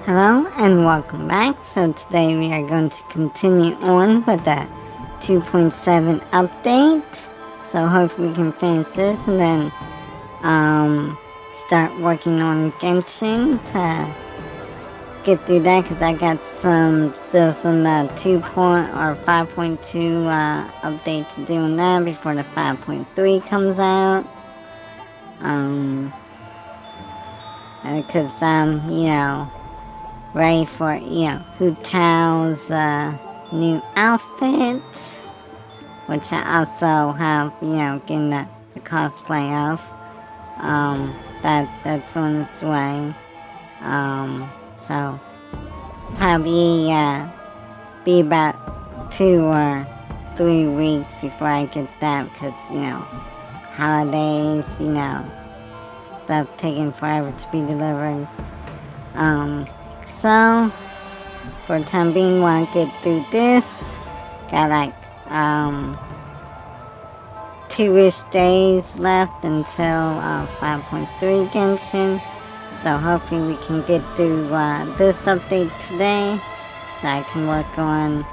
Hello and welcome back. So today we are going to continue on with the 2.7 update. So hopefully we can finish this and then start working on Genshin to get through that, because I got still some 2 or 5.2 update to do on that before the 5.3 comes out. Because ready for, Hu Tao's new outfit, which I also have, getting the cosplay of. That's on its way. So probably be about 2 or 3 weeks before I get that, because, holidays, stuff taking forever to be delivered. So, for the time being, while I get through this, got like, 2-ish days left until, 5.3 Genshin. So hopefully we can get through, this update today, so I can work on,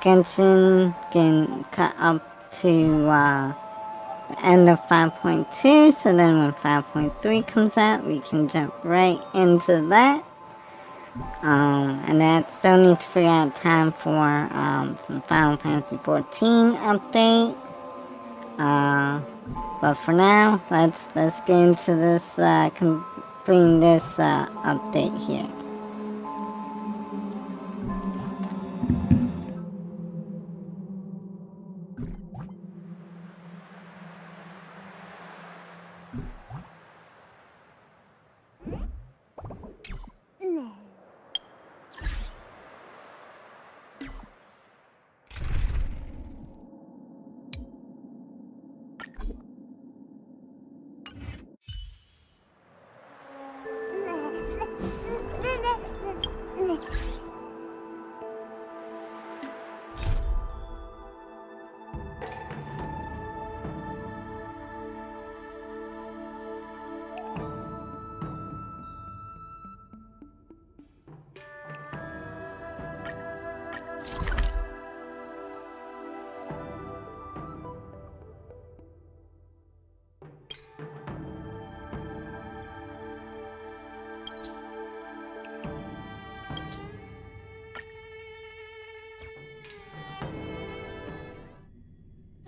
Genshin, getting cut up to, the end of 5.2, so then when 5.3 comes out, we can jump right into that. And then I still need to figure out time for some Final Fantasy 14 update. But for now, let's get into this, completing this update here.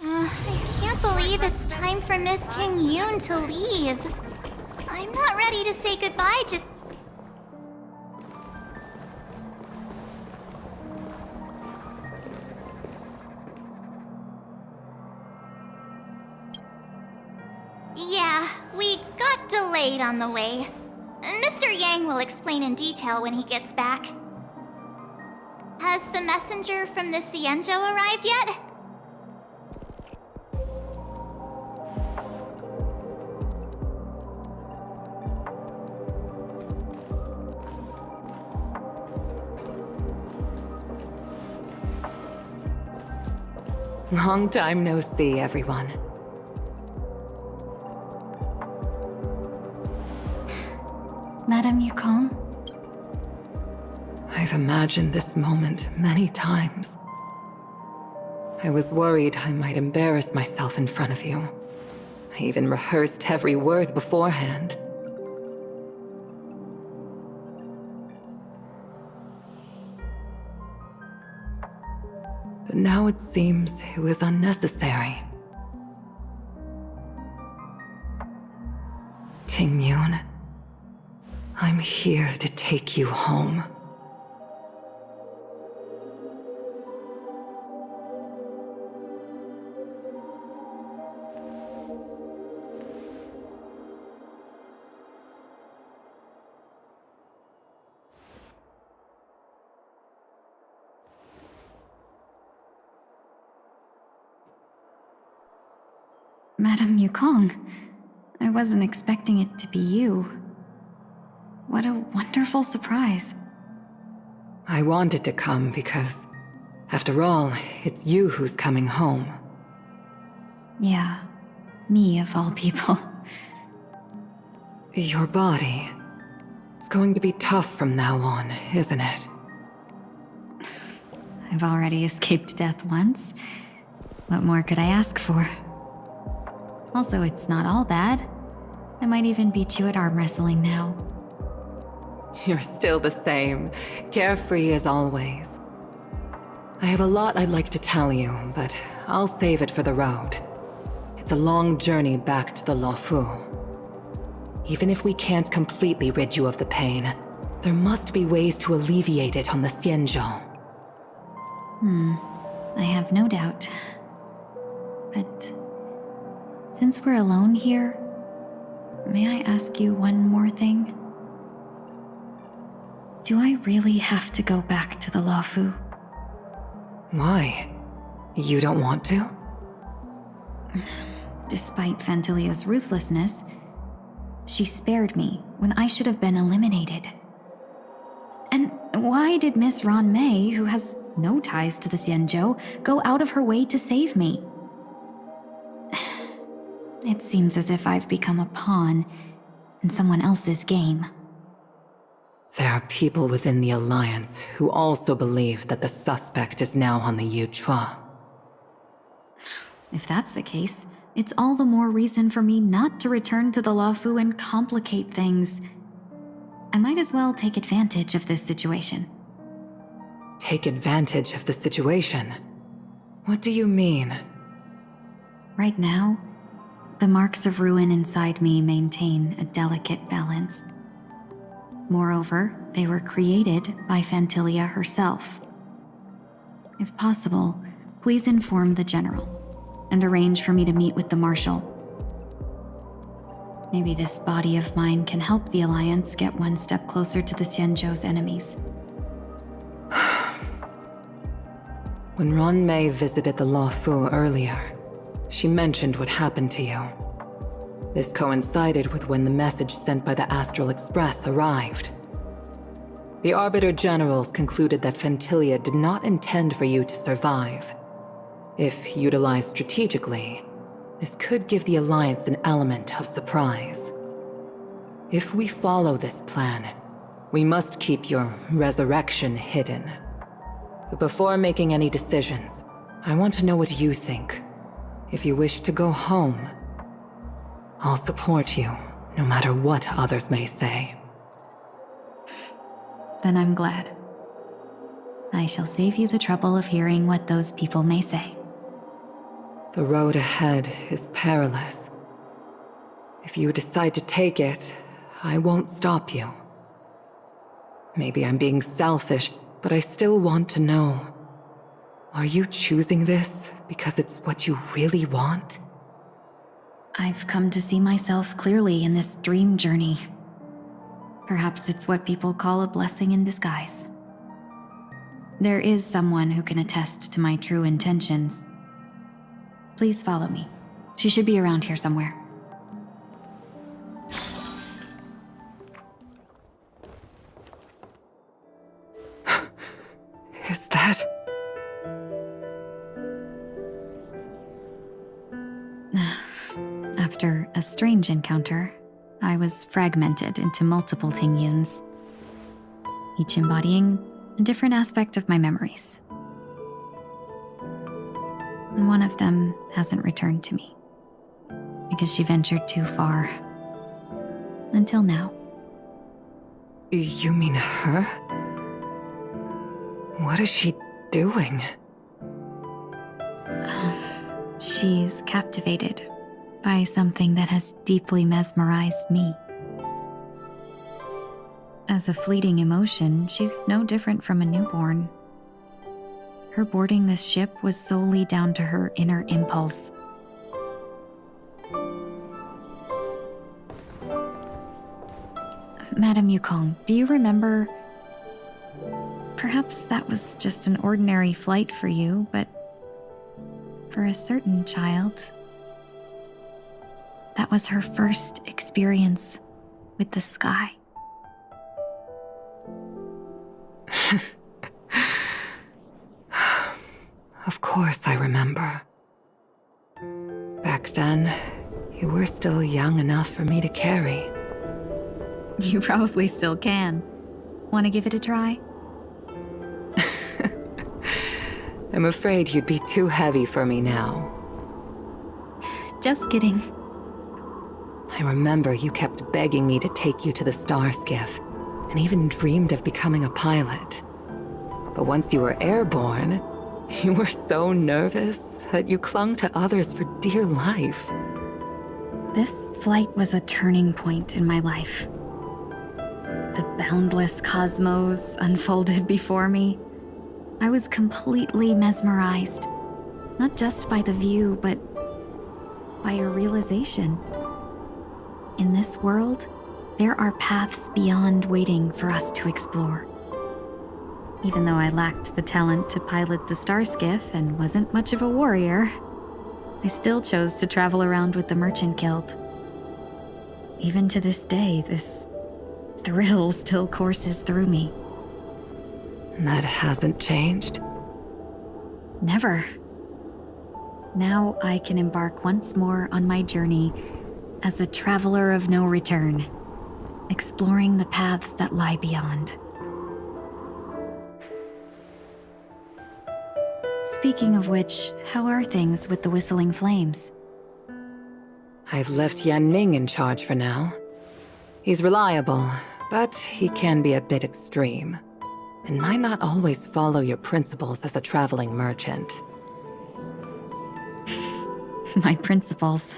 I can't believe it's time for Miss Ting Yoon to leave. I'm not ready to say goodbye just... Yeah, we got delayed on the way. Mr. Yang will explain in detail when he gets back. Has the messenger from the Xianzhou arrived yet? Long time no see, everyone. Madame Yukong? I've imagined this moment many times. I was worried I might embarrass myself in front of you. I even rehearsed every word beforehand. But now it seems it was unnecessary. Ting Yoon, I'm here to take you home. Madame Yukong, I wasn't expecting it to be you. What a wonderful surprise. I wanted to come because, after all, it's you who's coming home. Yeah, me of all people. Your body. It's going to be tough from now on, isn't it? I've already escaped death once. What more could I ask for? Also, it's not all bad. I might even beat you at arm wrestling now. You're still the same, carefree as always. I have a lot I'd like to tell you, but I'll save it for the road. It's a long journey back to the Luofu. Even if we can't completely rid you of the pain, there must be ways to alleviate it on the Xianzhou. I have no doubt. But since we're alone here, may I ask you one more thing? Do I really have to go back to the Luofu? Why? You don't want to? Despite Fantilia's ruthlessness, she spared me when I should have been eliminated. And why did Miss Ron Mei, who has no ties to the Xianzhou, go out of her way to save me? It seems as if I've become a pawn in someone else's game. There are people within the Alliance who also believe that the suspect is now on the Yuchua. If that's the case, it's all the more reason for me not to return to the Luofu and complicate things. I might as well take advantage of this situation. Take advantage of the situation? What do you mean? Right now, the marks of ruin inside me maintain a delicate balance. Moreover, they were created by Fantilia herself. If possible, please inform the General and arrange for me to meet with the Marshal. Maybe this body of mine can help the Alliance get one step closer to the Xianzhou's enemies. When Ron Mei visited the Luofu earlier, she mentioned what happened to you. This coincided with when the message sent by the Astral Express arrived. The Arbiter Generals concluded that Fantilia did not intend for you to survive. If utilized strategically, this could give the Alliance an element of surprise. If we follow this plan, we must keep your resurrection hidden. But before making any decisions, I want to know what you think. If you wish to go home, I'll support you, no matter what others may say. Then I'm glad. I shall save you the trouble of hearing what those people may say. The road ahead is perilous. If you decide to take it, I won't stop you. Maybe I'm being selfish, but I still want to know. Are you choosing this because it's what you really want? I've come to see myself clearly in this dream journey. Perhaps it's what people call a blessing in disguise. There is someone who can attest to my true intentions. Please follow me. She should be around here somewhere. Is that... After a strange encounter, I was fragmented into multiple Tingyuns, each embodying a different aspect of my memories. And one of them hasn't returned to me, because she ventured too far. Until now. You mean her? What is she doing? She's captivated by something that has deeply mesmerized me. As a fleeting emotion, she's no different from a newborn. Her boarding this ship was solely down to her inner impulse. Madame Yukong, do you remember? Perhaps that was just an ordinary flight for you, but for a certain child, that was her first experience with the sky. Of course I remember. Back then, you were still young enough for me to carry. You probably still can. Want to give it a try? I'm afraid you'd be too heavy for me now. Just kidding. I remember you kept begging me to take you to the star skiff, and even dreamed of becoming a pilot. But once you were airborne, you were so nervous that you clung to others for dear life. This flight was a turning point in my life. The boundless cosmos unfolded before me. I was completely mesmerized, not just by the view, but by a realization. In this world, there are paths beyond waiting for us to explore. Even though I lacked the talent to pilot the star skiff and wasn't much of a warrior, I still chose to travel around with the Merchant Guild. Even to this day, this thrill still courses through me. That hasn't changed? Never. Now I can embark once more on my journey as a traveler of no return, exploring the paths that lie beyond. Speaking of which, how are things with the Whistling Flames? I've left Yan Ming in charge for now. He's reliable, but he can be a bit extreme, and might not always follow your principles as a traveling merchant. My principles.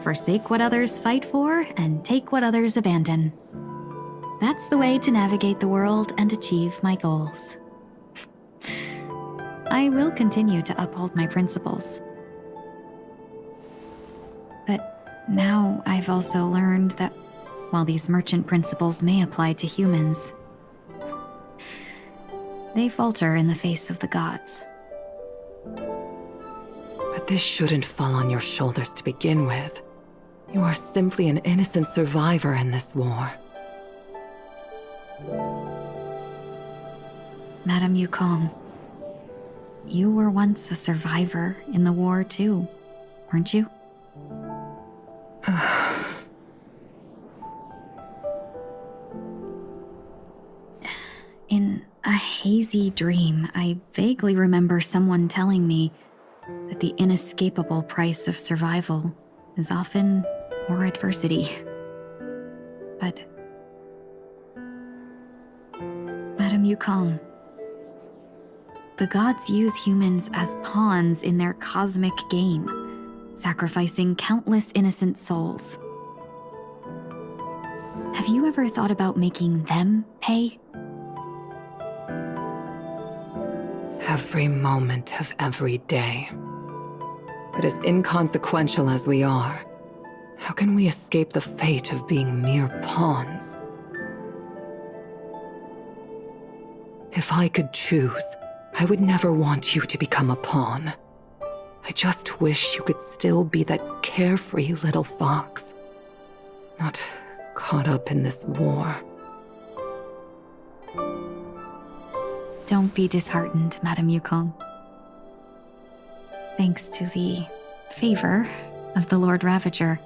Forsake what others fight for and take what others abandon. That's the way to navigate the world and achieve my goals. I will continue to uphold my principles. But now I've also learned that while these merchant principles may apply to humans, they falter in the face of the gods. But this shouldn't fall on your shoulders to begin with. You are simply an innocent survivor in this war. Madame Yukong, you were once a survivor in the war too, weren't you? In a hazy dream, I vaguely remember someone telling me that the inescapable price of survival is often more adversity. But Madame Yukong, the gods use humans as pawns in their cosmic game, sacrificing countless innocent souls. Have you ever thought about making them pay? Every moment of every day. But as inconsequential as we are, how can we escape the fate of being mere pawns? If I could choose, I would never want you to become a pawn. I just wish you could still be that carefree little fox, not caught up in this war. Don't be disheartened, Madame Yukong. Thanks to the favor of the Lord Ravager,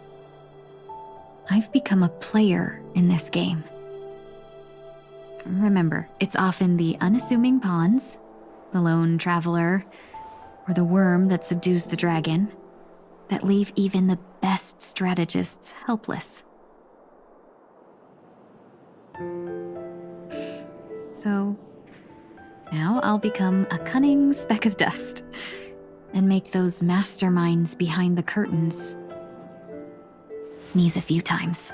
I've become a player in this game. Remember, it's often the unassuming pawns, the lone traveler, or the worm that subdues the dragon, that leave even the best strategists helpless. So, now I'll become a cunning speck of dust and make those masterminds behind the curtains sneeze a few times.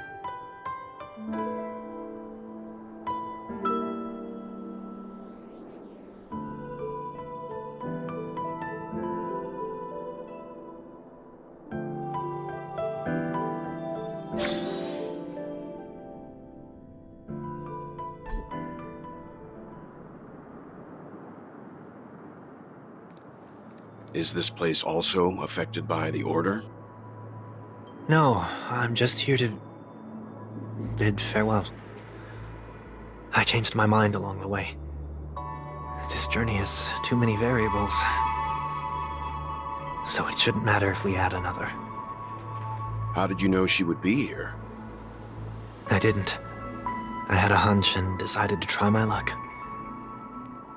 Is this place also affected by the Order? No, I'm just here to bid farewell. I changed my mind along the way. This journey has too many variables, so it shouldn't matter if we add another. How did you know she would be here? I didn't. I had a hunch and decided to try my luck.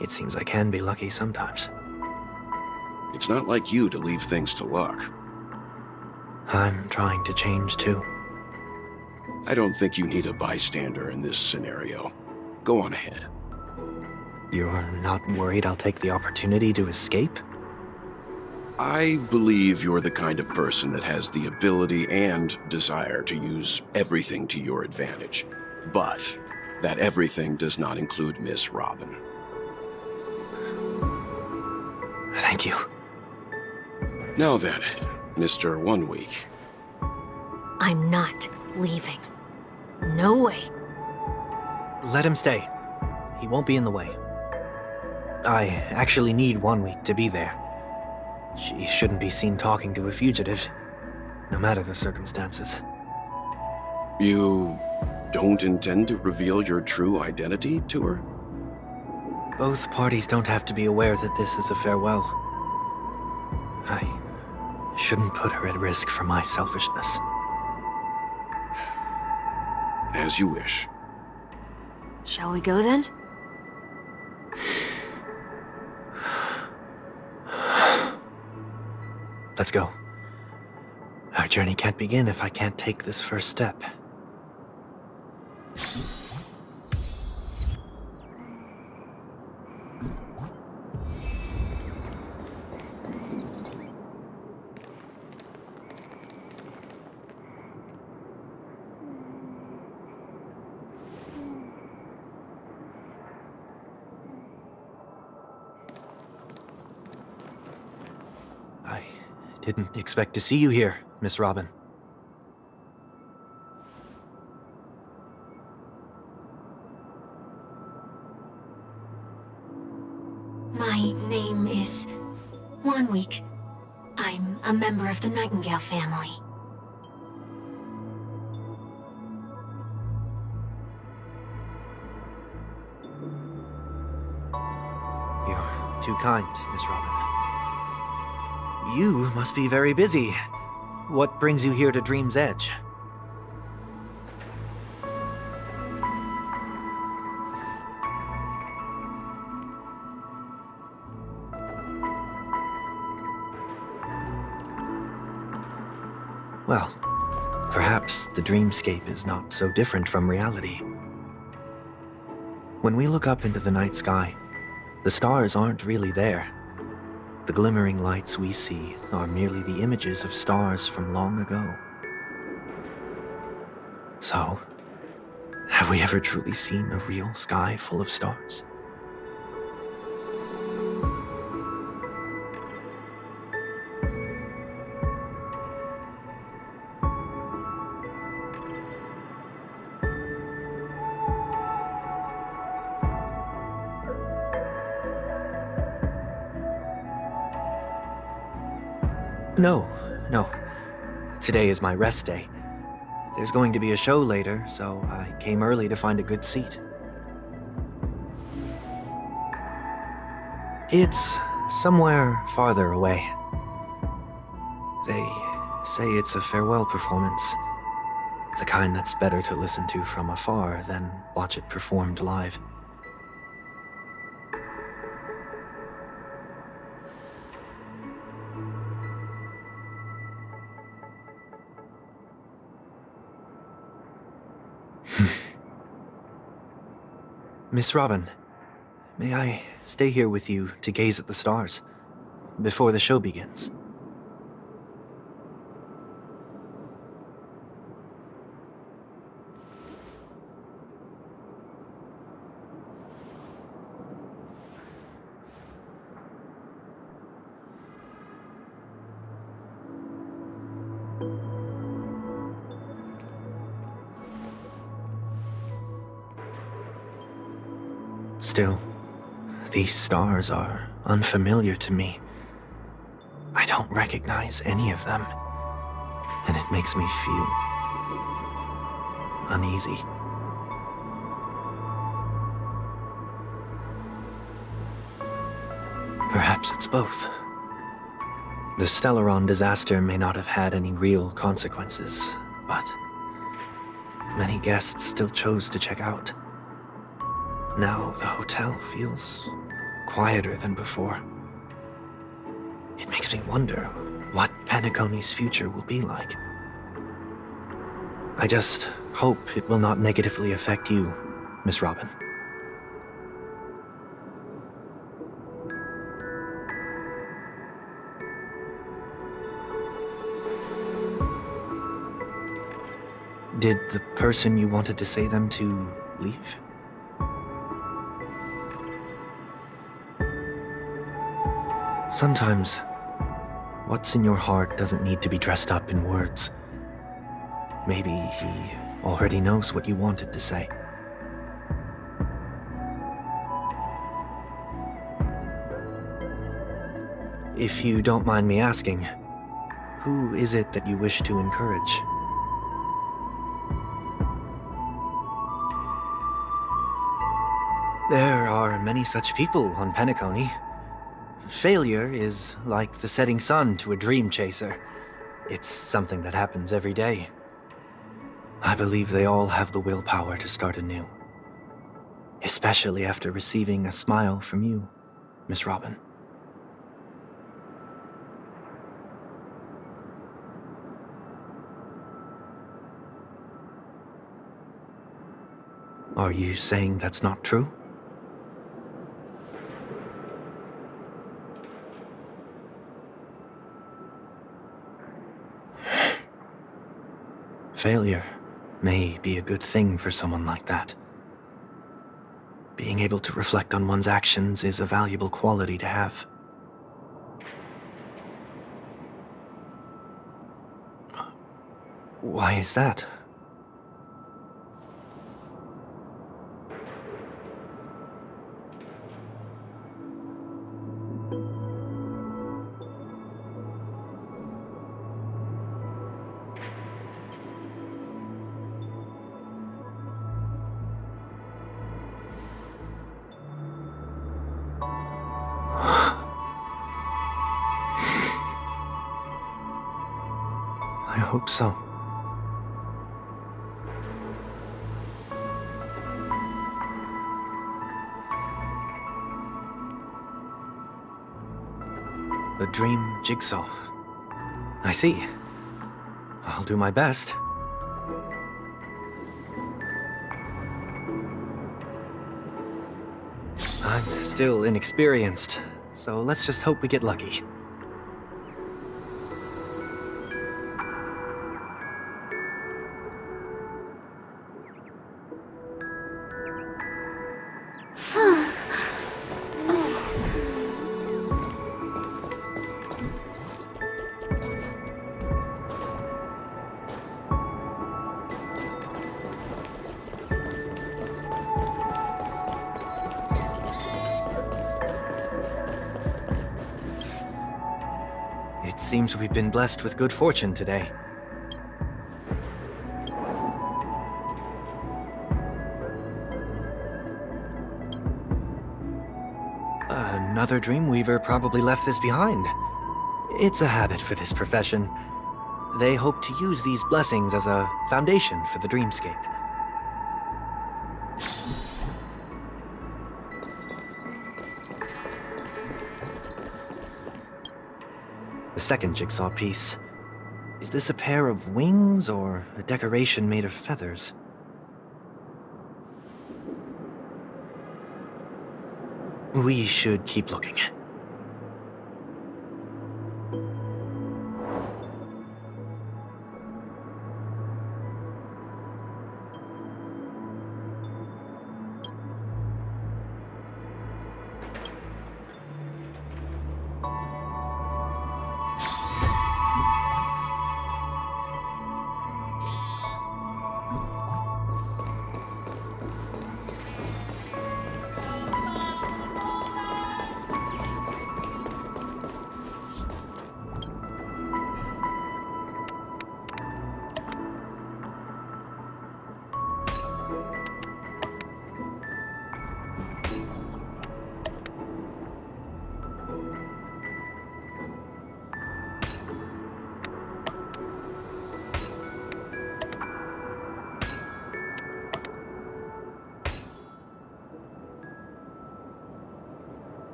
It seems I can be lucky sometimes. It's not like you to leave things to luck. I'm trying to change too. I don't think you need a bystander in this scenario. Go on ahead. You're not worried I'll take the opportunity to escape? I believe you're the kind of person that has the ability and desire to use everything to your advantage. But that everything does not include Miss Robin. Thank you. Now then, Mr. 1 Week. I'm not leaving. No way. Let him stay. He won't be in the way. I actually need 1 week to be there. She shouldn't be seen talking to a fugitive, no matter the circumstances. You don't intend to reveal your true identity to her? Both parties don't have to be aware that this is a farewell. I shouldn't put her at risk for my selfishness. As you wish. Shall we go then? Let's go. Our journey can't begin if I can't take this first step. I didn't expect to see you here, Miss Robin. My name is Wanweek. I'm a member of the Nightingale family. You're too kind, Miss Robin. You must be very busy. What brings you here to Dream's Edge? Well, perhaps the dreamscape is not so different from reality. When we look up into the night sky, the stars aren't really there. The glimmering lights we see are merely the images of stars from long ago. So, have we ever truly seen a real sky full of stars? No. Today is my rest day. There's going to be a show later, so I came early to find a good seat. It's somewhere farther away. They say it's a farewell performance. The kind that's better to listen to from afar than watch it performed live. Miss Robin, may I stay here with you to gaze at the stars before the show begins? Still, these stars are unfamiliar to me. I don't recognize any of them, and it makes me feel uneasy. Perhaps it's both. The Stellaron disaster may not have had any real consequences, but many guests still chose to check out. Now the hotel feels quieter than before. It makes me wonder what Penacony's future will be like. I just hope it will not negatively affect you, Miss Robin. Did the person you wanted to say them to leave? Sometimes, what's in your heart doesn't need to be dressed up in words. Maybe he already knows what you wanted to say. If you don't mind me asking, who is it that you wish to encourage? There are many such people on Penacony. Failure is like the setting sun to a dream chaser. It's something that happens every day. I believe they all have the willpower to start anew. Especially after receiving a smile from you, Miss Robin. Are you saying that's not true? Failure may be a good thing for someone like that. Being able to reflect on one's actions is a valuable quality to have. Why is that? I hope so. A dream jigsaw. I see. I'll do my best. I'm still inexperienced, so let's just hope we get lucky. It seems we've been blessed with good fortune today. Another Dreamweaver probably left this behind. It's a habit for this profession. They hope to use these blessings as a foundation for the dreamscape. The second jigsaw piece. Is this a pair of wings or a decoration made of feathers? We should keep looking.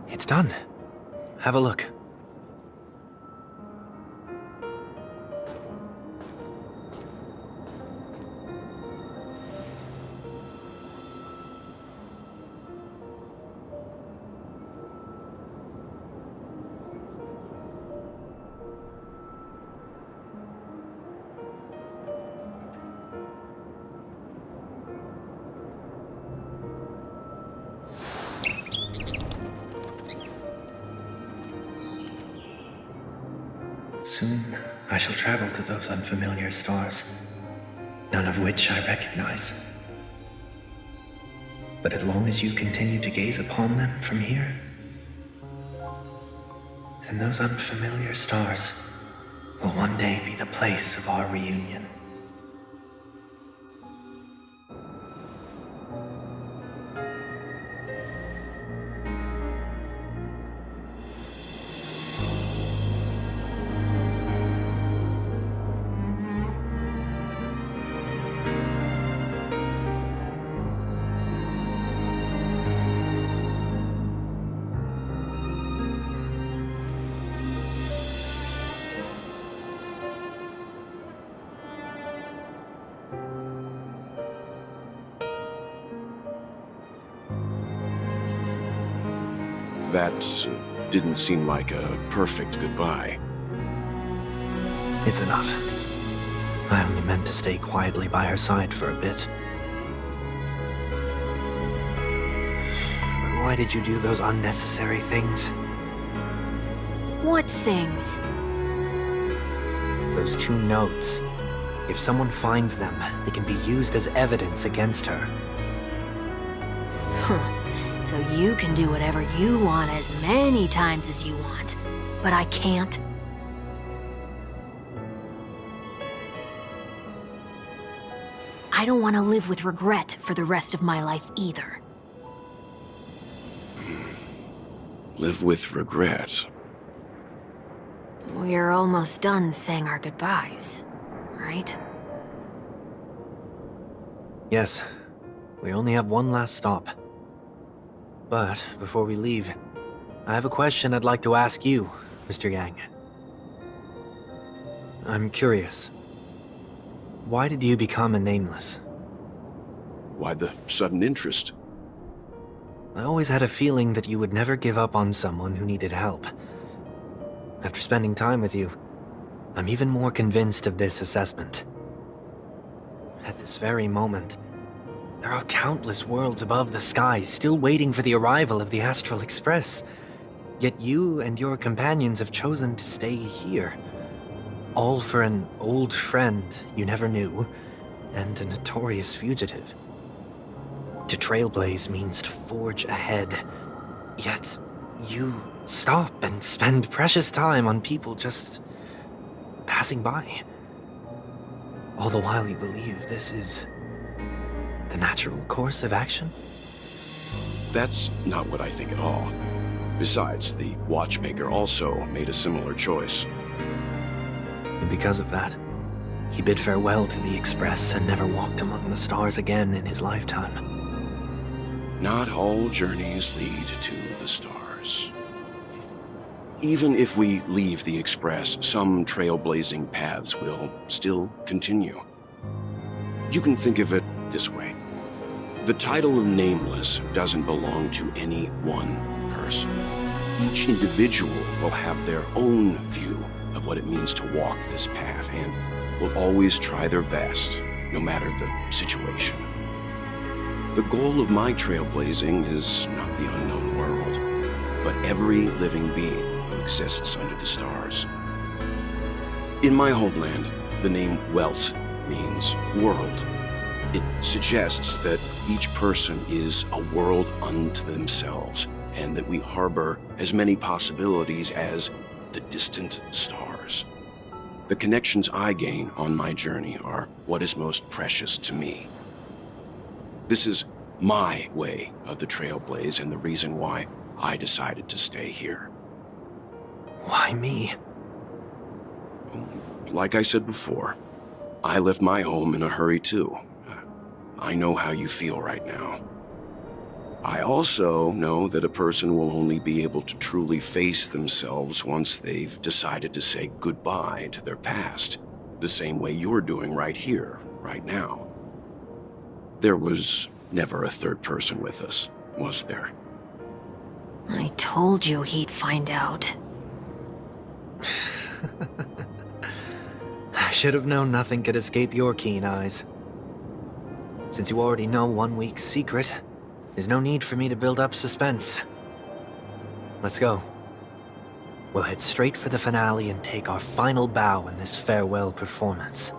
It's done. Have a look. Soon, I shall travel to those unfamiliar stars, none of which I recognize. But as long as you continue to gaze upon them from here, then those unfamiliar stars will one day be the place of our reunion. That didn't seem like a perfect goodbye. It's enough. I only meant to stay quietly by her side for a bit. But why did you do those unnecessary things? What things? Those 2 notes. If someone finds them, they can be used as evidence against her. Huh. So you can do whatever you want as many times as you want, but I can't? I don't want to live with regret for the rest of my life either. Live with regret. We're almost done saying our goodbyes, right? Yes, we only have one last stop. But before we leave, I have a question I'd like to ask you, Mr. Yang. I'm curious. Why did you become a Nameless? Why the sudden interest? I always had a feeling that you would never give up on someone who needed help. After spending time with you, I'm even more convinced of this assessment. At this very moment, there are countless worlds above the sky still waiting for the arrival of the Astral Express. Yet you and your companions have chosen to stay here. All for an old friend you never knew, and a notorious fugitive. To trailblaze means to forge ahead. Yet, you stop and spend precious time on people just passing by. All the while you believe this is the natural course of action? That's not what I think at all. Besides, the watchmaker also made a similar choice. And because of that, he bid farewell to the Express and never walked among the stars again in his lifetime. Not all journeys lead to the stars. Even if we leave the Express, some trailblazing paths will still continue. You can think of it this way. The title of Nameless doesn't belong to any one person. Each individual will have their own view of what it means to walk this path and will always try their best, no matter the situation. The goal of my trailblazing is not the unknown world, but every living being who exists under the stars. In my homeland, the name Welt means world. It suggests that each person is a world unto themselves, and that we harbor as many possibilities as the distant stars. The connections I gain on my journey are what is most precious to me. This is my way of the trailblaze and the reason why I decided to stay here. Why me? Like I said before, I left my home in a hurry too. I know how you feel right now. I also know that a person will only be able to truly face themselves once they've decided to say goodbye to their past, the same way you're doing right here, right now. There was never a third person with us, was there? I told you he'd find out. I should have known nothing could escape your keen eyes. Since you already know 1 week's secret, there's no need for me to build up suspense. Let's go. We'll head straight for the finale and take our final bow in this farewell performance.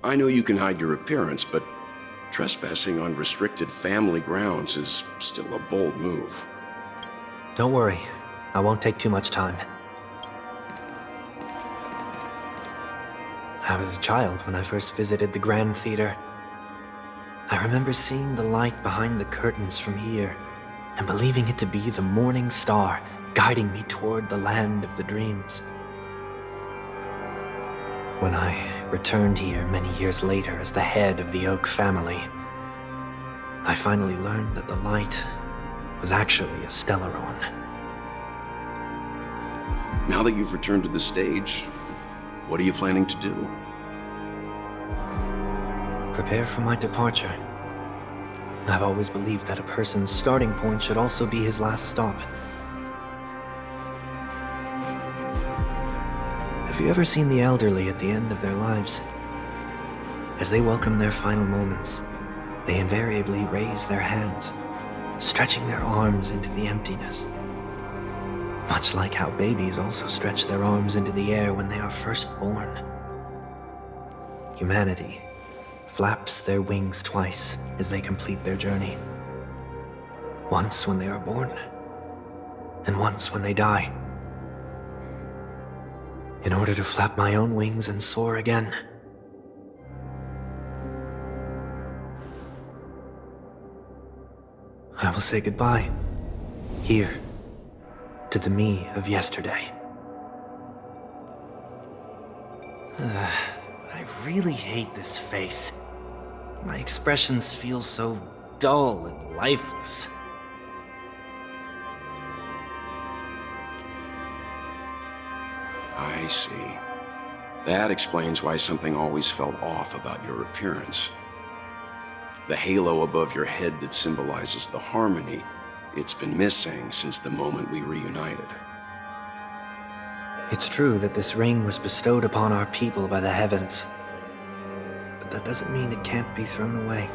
I know you can hide your appearance, but trespassing on restricted family grounds is still a bold move. Don't worry, I won't take too much time. I was a child when I first visited the Grand Theater. I remember seeing the light behind the curtains from here and believing it to be the morning star guiding me toward the land of the dreams. When I returned here many years later as the head of the Oak family, I finally learned that the light was actually a Stellaron. Now that you've returned to the stage, what are you planning to do? Prepare for my departure. I've always believed that a person's starting point should also be his last stop. Have you ever seen the elderly at the end of their lives? As they welcome their final moments, they invariably raise their hands, stretching their arms into the emptiness. Much like how babies also stretch their arms into the air when they are first born. Humanity flaps their wings twice as they complete their journey. Once when they are born, and once when they die. In order to flap my own wings and soar again. I will say goodbye, here, to the me of yesterday. I really hate this face. My expressions feel so dull and lifeless. I see. That explains why something always felt off about your appearance. The halo above your head that symbolizes the harmony, it's been missing since the moment we reunited. It's true that this ring was bestowed upon our people by the heavens. But that doesn't mean it can't be thrown away.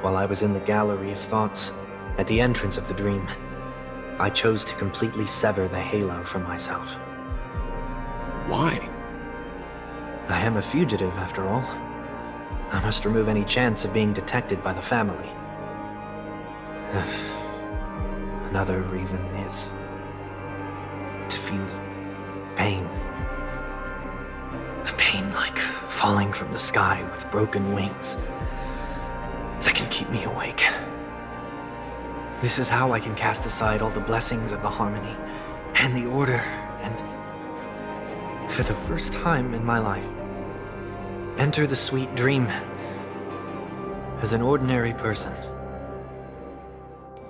While I was in the gallery of thoughts, at the entrance of the dream, I chose to completely sever the halo from myself. Why? I am a fugitive, after all. I must remove any chance of being detected by the family. Another reason is to feel pain. A pain like falling from the sky with broken wings that can keep me awake. This is how I can cast aside all the blessings of the harmony and the order and, for the first time in my life, enter the sweet dream as an ordinary person.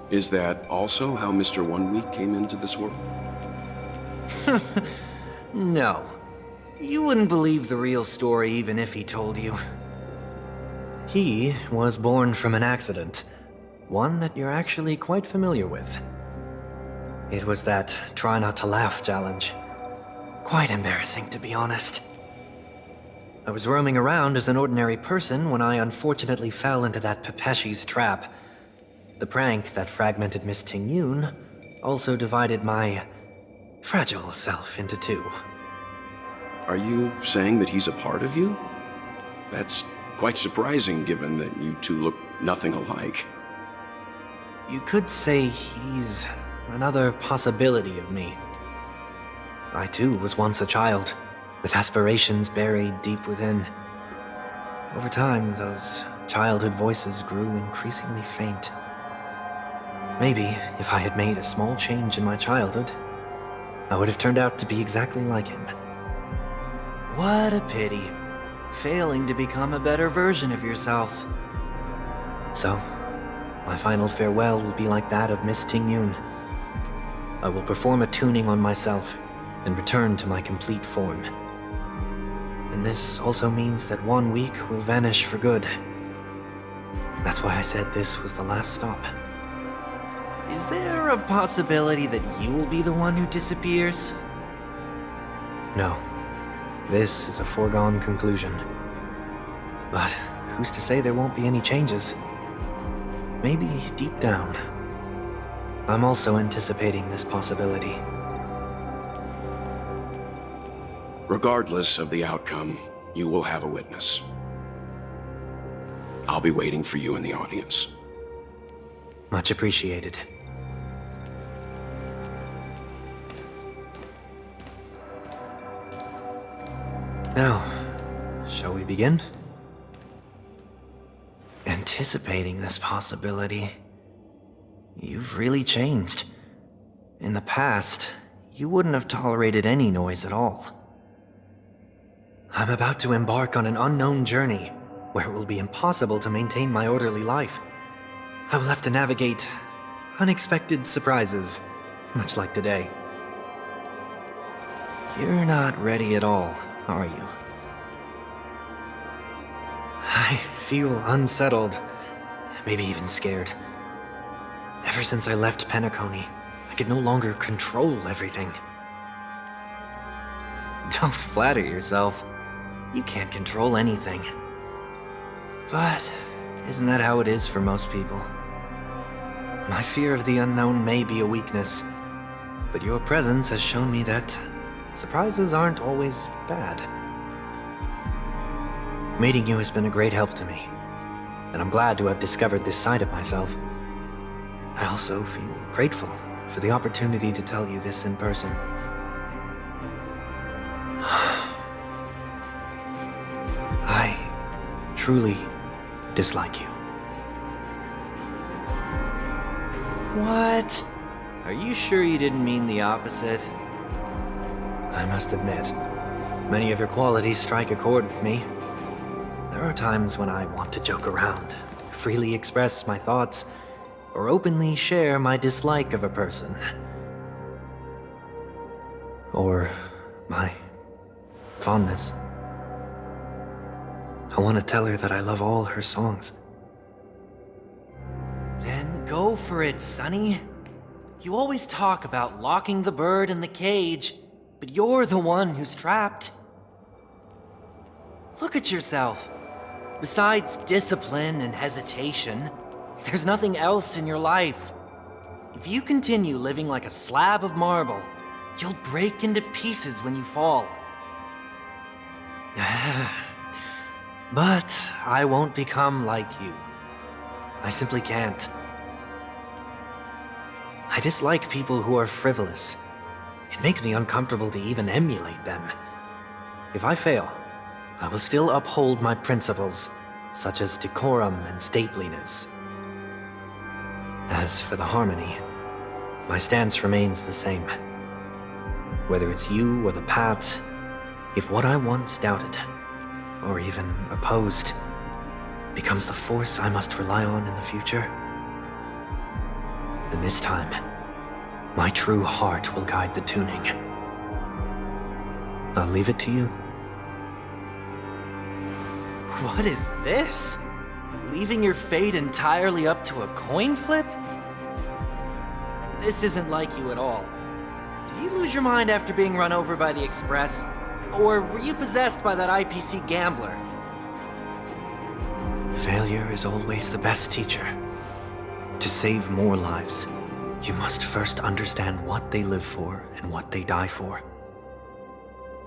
Is that also how Mr. 1 Week came into this world? No. You wouldn't believe the real story even if he told you. He was born from an accident, one that you're actually quite familiar with. It was that try not to laugh challenge. Quite embarrassing, to be honest. I was roaming around as an ordinary person when I unfortunately fell into that Pepeshi's trap. The prank that fragmented Miss Ting-Yun also divided my fragile self into two. Are you saying that he's a part of you? That's quite surprising given that you two look nothing alike. You could say he's another possibility of me. I too was once a child, with aspirations buried deep within. Over time, those childhood voices grew increasingly faint. Maybe if I had made a small change in my childhood, I would have turned out to be exactly like him. What a pity, failing to become a better version of yourself. So, my final farewell will be like that of Miss Ting-Yun. I will perform a tuning on myself and return to my complete form. And this also means that 1 week will vanish for good. That's why I said this was the last stop. Is there a possibility that you will be the one who disappears? No. This is a foregone conclusion. But who's to say there won't be any changes? Maybe deep down, I'm also anticipating this possibility. Regardless of the outcome, you will have a witness. I'll be waiting for you in the audience. Much appreciated. Now, shall we begin? Anticipating this possibility, you've really changed. In the past, you wouldn't have tolerated any noise at all. I'm about to embark on an unknown journey, where it will be impossible to maintain my orderly life. I will have to navigate unexpected surprises, much like today. You're not ready at all, are you? I feel unsettled, maybe even scared. Ever since I left Penacony, I could no longer control everything. Don't flatter yourself. You can't control anything. But isn't that how it is for most people? My fear of the unknown may be a weakness, but your presence has shown me that surprises aren't always bad. Meeting you has been a great help to me, and I'm glad to have discovered this side of myself. I also feel grateful for the opportunity to tell you this in person. I truly dislike you. What? Are you sure you didn't mean the opposite? I must admit, many of your qualities strike a chord with me. There are times when I want to joke around, freely express my thoughts, or openly share my dislike of a person. Or my fondness. I want to tell her that I love all her songs. Then go for it, Sonny. You always talk about locking the bird in the cage, but you're the one who's trapped. Look at yourself. Besides discipline and hesitation, there's nothing else in your life. If you continue living like a slab of marble, you'll break into pieces when you fall. But I won't become like you. I simply can't. I dislike people who are frivolous. It makes me uncomfortable to even emulate them. If I fail, I will still uphold my principles, such as decorum and stateliness. As for the harmony, my stance remains the same. Whether it's you or the paths, if what I once doubted, or even opposed, becomes the force I must rely on in the future, then this time, my true heart will guide the tuning. I'll leave it to you. What is this? Leaving your fate entirely up to a coin flip? This isn't like you at all. Did you lose your mind after being run over by the Express? Or were you possessed by that IPC gambler? Failure is always the best teacher. To save more lives, you must first understand what they live for and what they die for.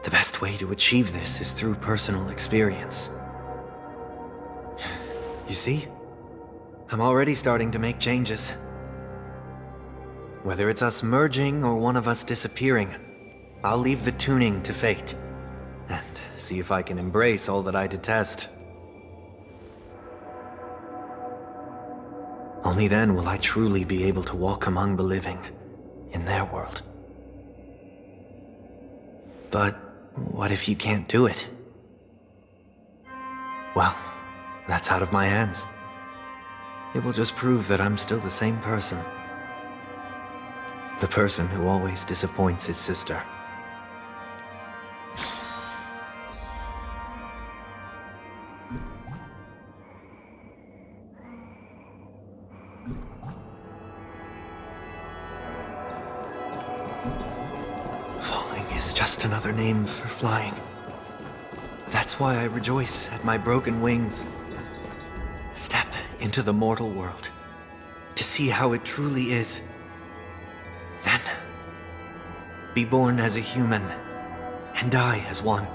The best way to achieve this is through personal experience. You see? I'm already starting to make changes. Whether it's us merging or one of us disappearing, I'll leave the tuning to fate, and see if I can embrace all that I detest. Only then will I truly be able to walk among the living, in their world. But what if you can't do it? Well, that's out of my hands. It will just prove that I'm still the same person. The person who always disappoints his sister. Falling is just another name for flying. That's why I rejoice at my broken wings. Step into the mortal world to see how it truly is. Then, be born as a human and die as one.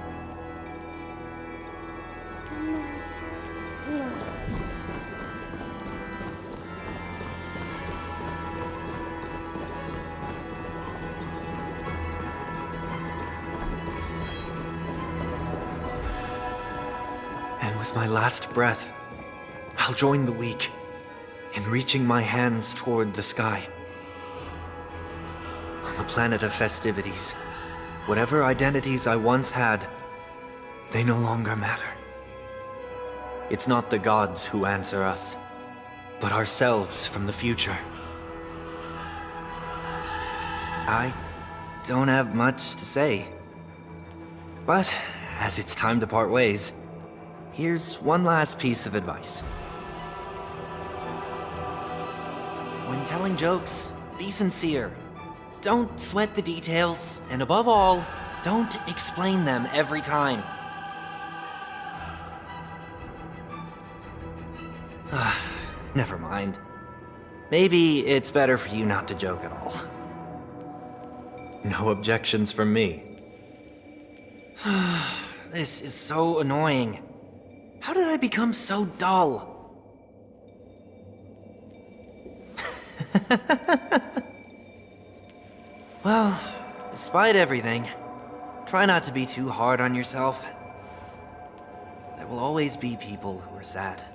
And with my last breath, I'll join the weak in reaching my hands toward the sky. On the planet of festivities, whatever identities I once had, they no longer matter. It's not the gods who answer us, but ourselves from the future. I don't have much to say, but as it's time to part ways, here's one last piece of advice. When telling jokes, be sincere. Don't sweat the details, and above all, don't explain them every time. Never mind. Maybe it's better for you not to joke at all. No objections from me. This is so annoying. How did I become so dull? Well, despite everything, try not to be too hard on yourself. There will always be people who are sad.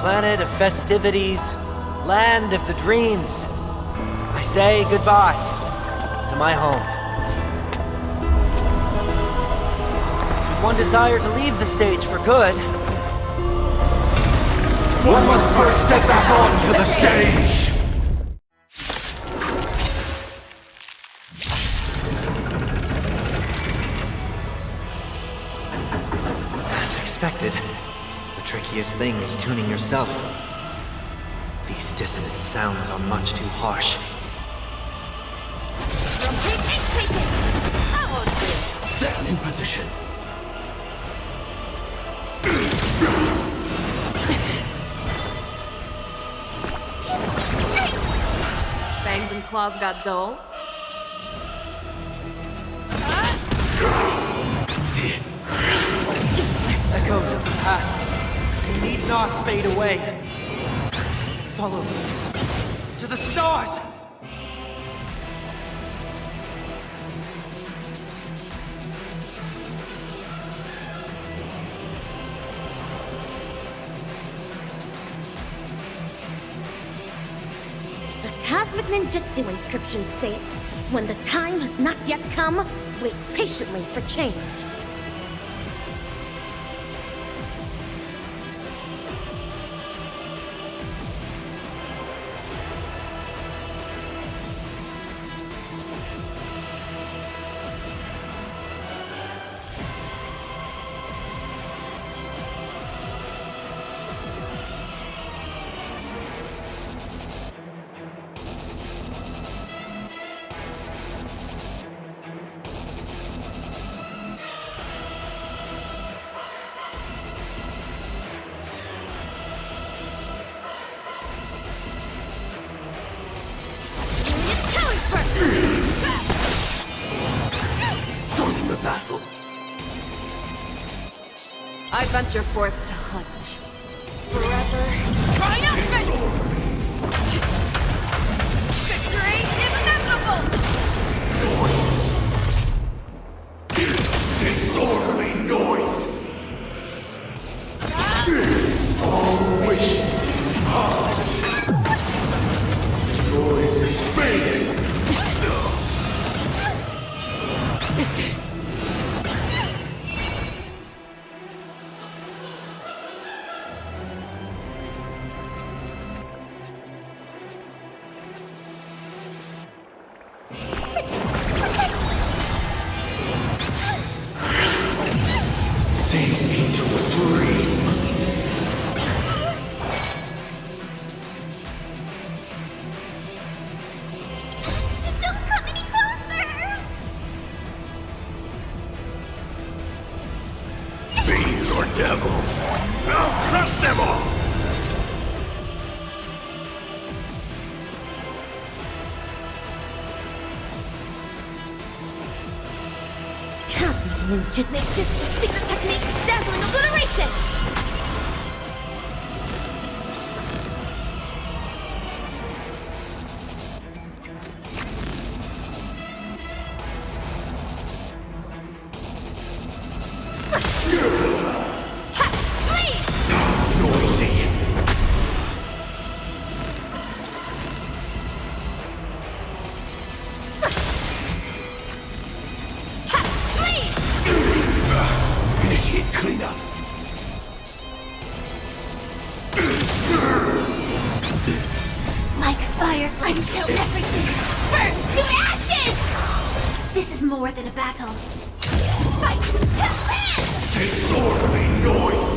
Planet of festivities, land of the dreams. I say goodbye to my home. Should one desire to leave the stage for good, one must first step back onto the stage! As expected. The trickiest thing is tuning yourself. These dissonant sounds are much too harsh. Stand in position. Fangs and claws got dull. Echoes of the past. You need not fade away. Follow me to the stars! The Cosmic Ninjutsu inscription states, when the time has not yet come, wait patiently for change. venture forth to hunt. Forever triumphant! Victory is inevitable! Disorderly noise! All wishes noise is fading! Sink into a dream. Don't come any closer! Fiends or devil, I'll crush them all! Countie ninjutsu, secret technique, dazzling obliteration! Noisy. Initiate cleanup. Like fireflies, so everything burns to ashes! This is more than a battle. Fight to live! Disorderly noise.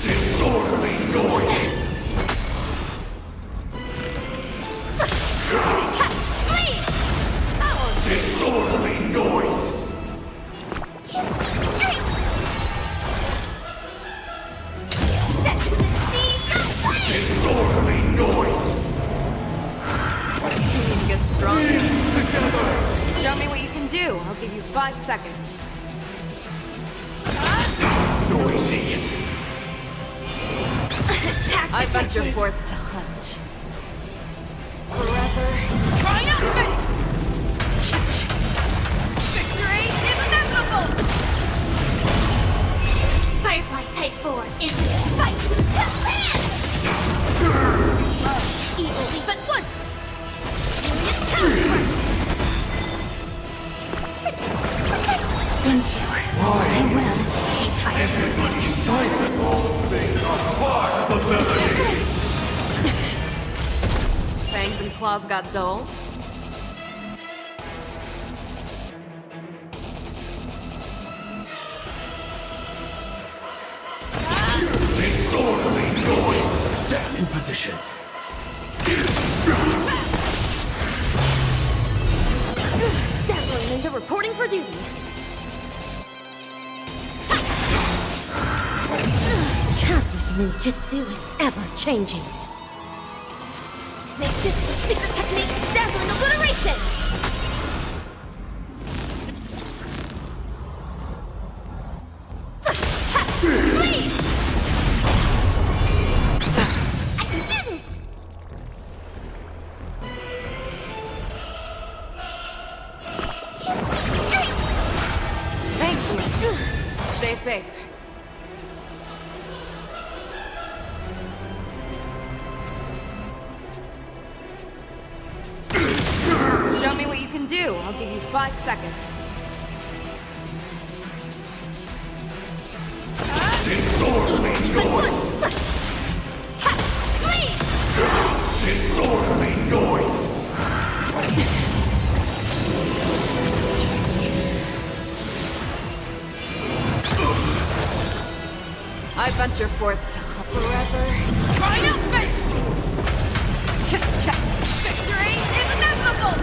Disorderly noise. Disorderly noise. Set to the sea, go play! Disorderly noise. You need to get stronger. Show me what you can do. I'll give you 5 seconds. Noisy. I venture forth to hunt. Forever triumphant! Victory is inevitable! Firefly Type 4 in position. Fight to land! Evilly but once! Thank you. I will. Hate fire. Everybody silent. All things are part of the melody. Fangs and claws got dull. Disorderly noise. Set in position. Dazzling ninja reporting for duty. Countie ninjutsu is ever changing. Ninjutsu secret technique, dazzling obliteration! I can do this! Thank you. Stay safe. Show me what you can do. I'll give you 5 seconds. Disorderly noise. Disorderly noise. I venture forth to hunt forever. Triumphant! Check. Victory is inevitable!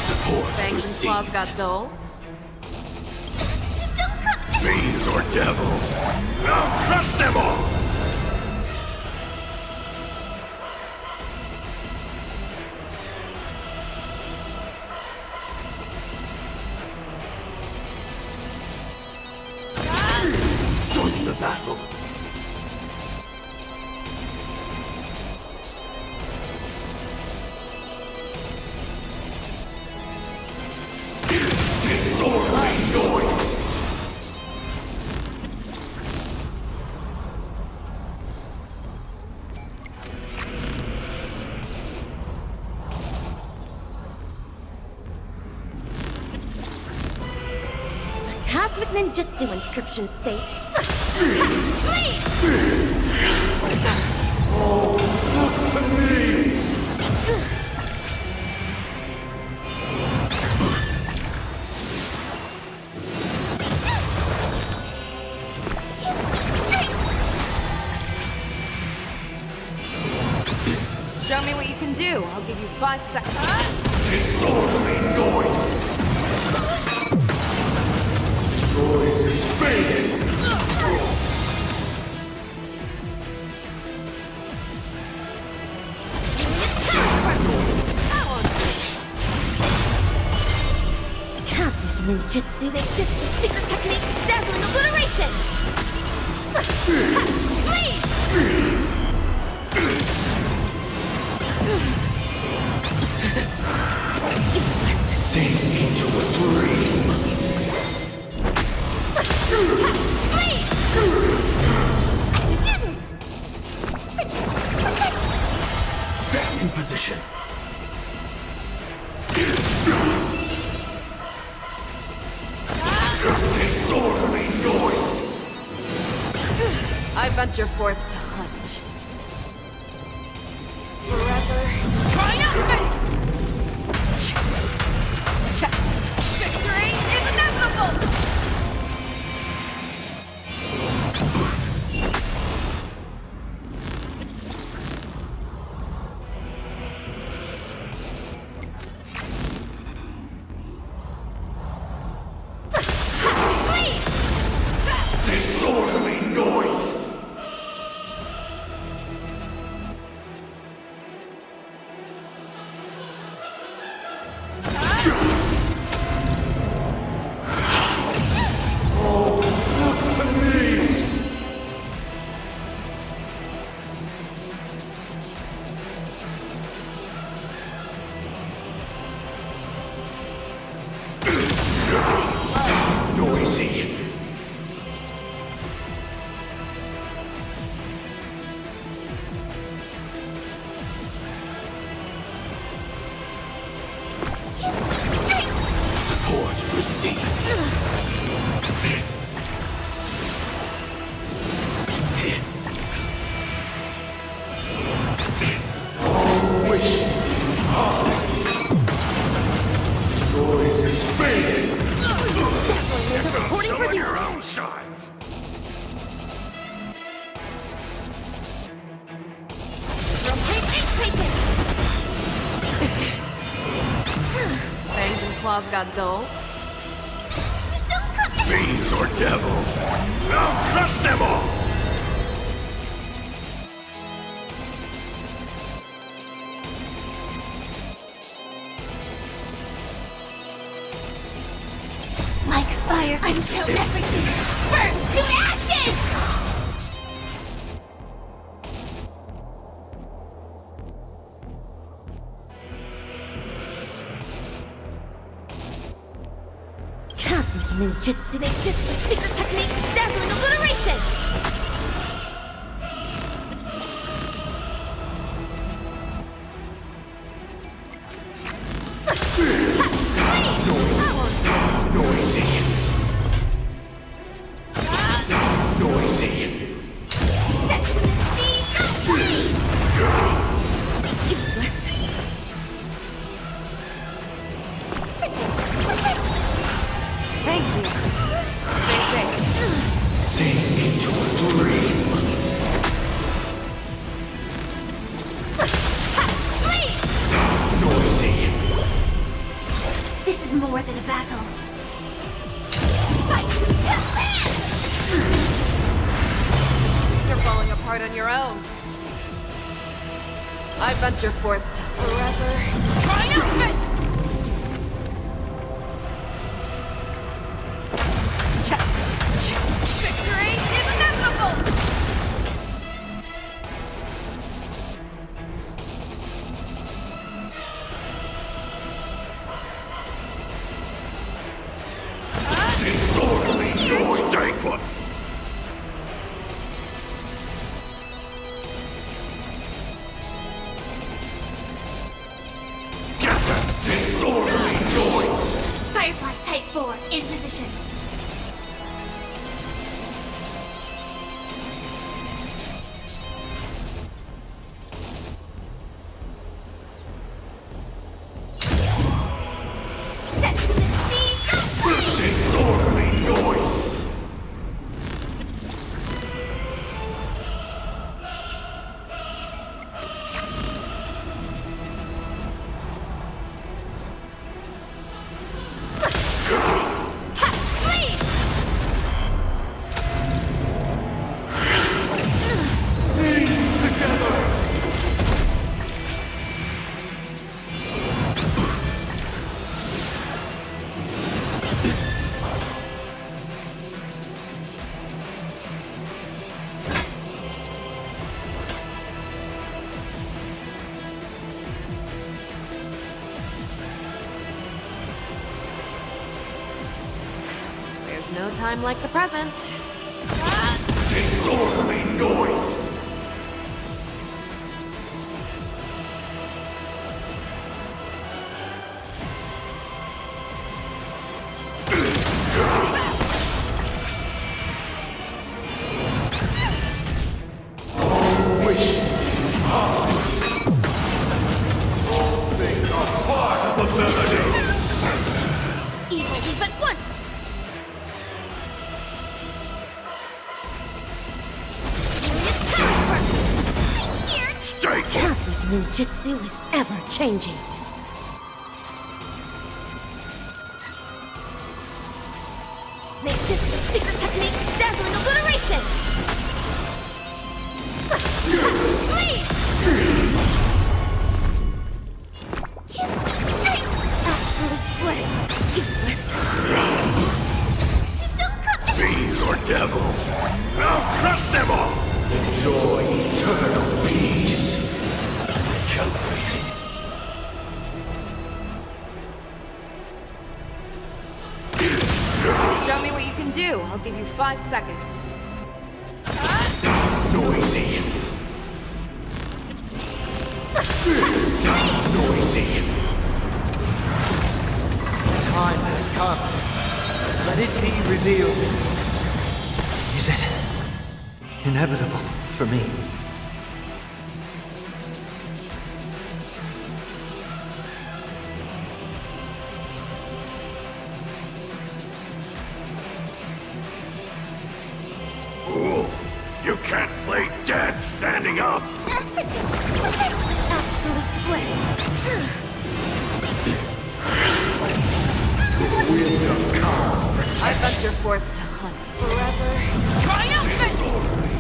Support Fangs and received. claws got dull. Fiends or devil, I'll crush them all! Join the battle. Disorderly noise! Cosmic ninjutsu inscription states. Oh, look at me! Show me what you can do. I'll give you 5 seconds. Disorderly noise! Noise is fading! Cosmic ninjutsu, they just secret technique, dazzling obliteration! Sink into a dream! Set in position. Disorderly noise! I venture forth to hunt. Forever triumphant! Check. Victory is inevitable! Disorderly noise! Oh, look at me! Noisy! Support received. All wishes noise is fading. Reporting for Your duty. own size. Rotate ink taken! Fangs and claws got dull. Fiends or devils, I'll crush them all. Like fire until everything burns to ashes! Cosmic ninjutsu, they just secret technique, dazzling obliteration! Noisy. Noisy. Set from the sea, go free! Useless. Thank you. Stay safe. Sink into a down. I venture forth to forever triumphant! Victory is inevitable! Disorderly noise! Stay put! Get that disorderly noise! Firefly Type 4 in position. Set the scene aflame! Disorderly noise! There's no time like the present. Disorderly noise! All things are part of the melody! Evil leave at once! Stay put! Cassie's ninjutsu is ever changing. Ninjutsu secret technique, dazzling obliteration! Please! Absolute bliss. Useless. Don't come! Fiend or devil, I'll crush them all! Enjoy eternal peace. Calibrated. Show me what you can do. I'll give you 5 seconds. Noisy. Noisy. Time has come. Let it be revealed. Is it inevitable for me? Fool, you can't play dead standing up. Absolute bliss. Wisdom comes I venture forth to hunt forever triumphant! disorderly.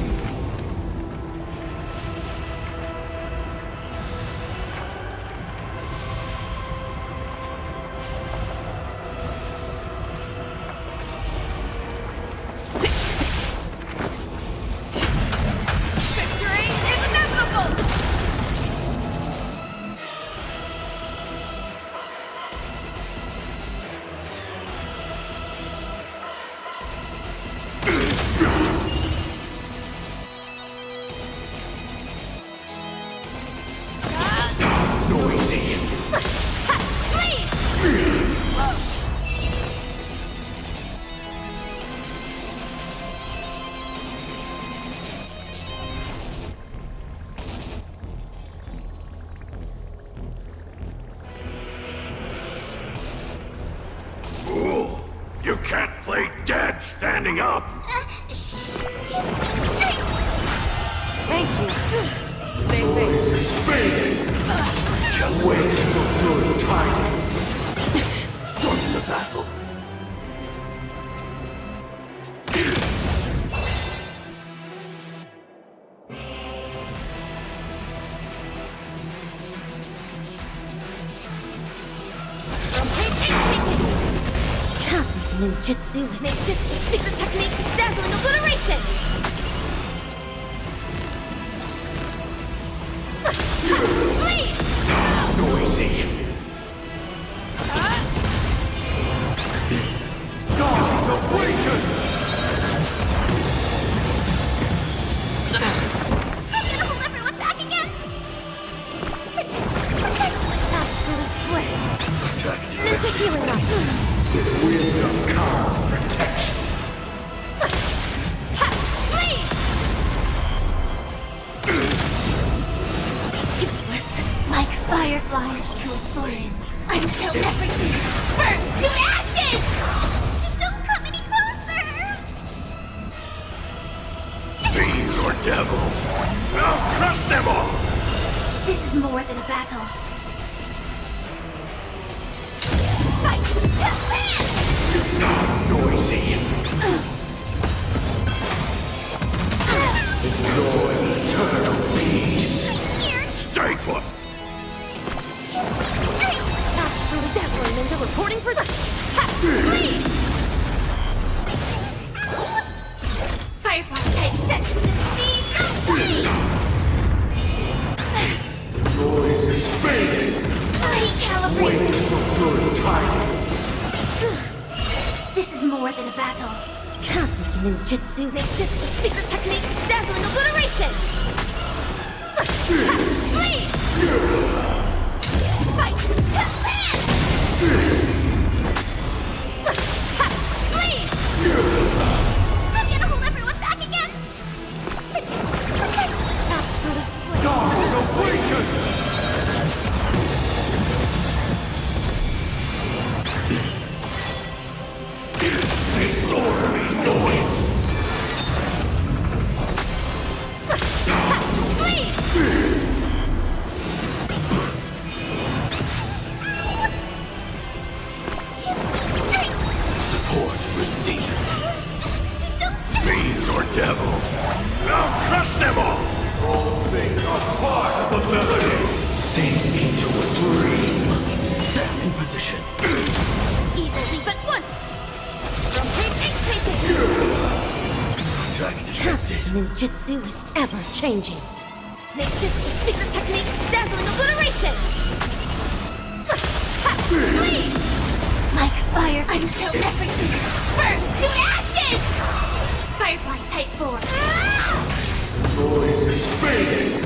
Victory is inevitable! Noisy. Fool, you can't play dead standing up. Shh! Thank you. Stay safe. This is fading. Can't wait for good tidings. Join the battle. ninjutsu with ninjutsu, secret technique, dazzling obliteration! Noisy. Gods awaken! I'm gonna hold everyone back again! Absolute bliss! Attack Ninja detected. healing up! Wisdom comes protection. Useless! Like fireflies to a flame, until everything burns to ashes! Don't come any closer! Fiends or devil. I'll crush them all! This is more than a battle. Fight to land! Noisy. Enjoy eternal peace. Stay put. Absolute dazzling ninja reporting for Firefly type set to the sea, go free! Noise is fading. Recalibrate! Wait for good tidings. This is more than a battle. cosmic ninjutsu, ninjutsu, secret technique, dazzling obliteration! Fight to land! I'm gonna hold everyone back again! Absolute bliss! Gods awaken! Disorderly noise! Support received. Fiends or devil. I'll crush them all! All things are part of the melody. Sink into a dream. Stand in position. Evil leave at once! From page 8 pages! Attack Cosmic detected. ninjutsu is ever changing. Ninjutsu, secret technique, dazzling obliteration! Like fire until everything burns to ashes! Firefly type 4. Noise is fading.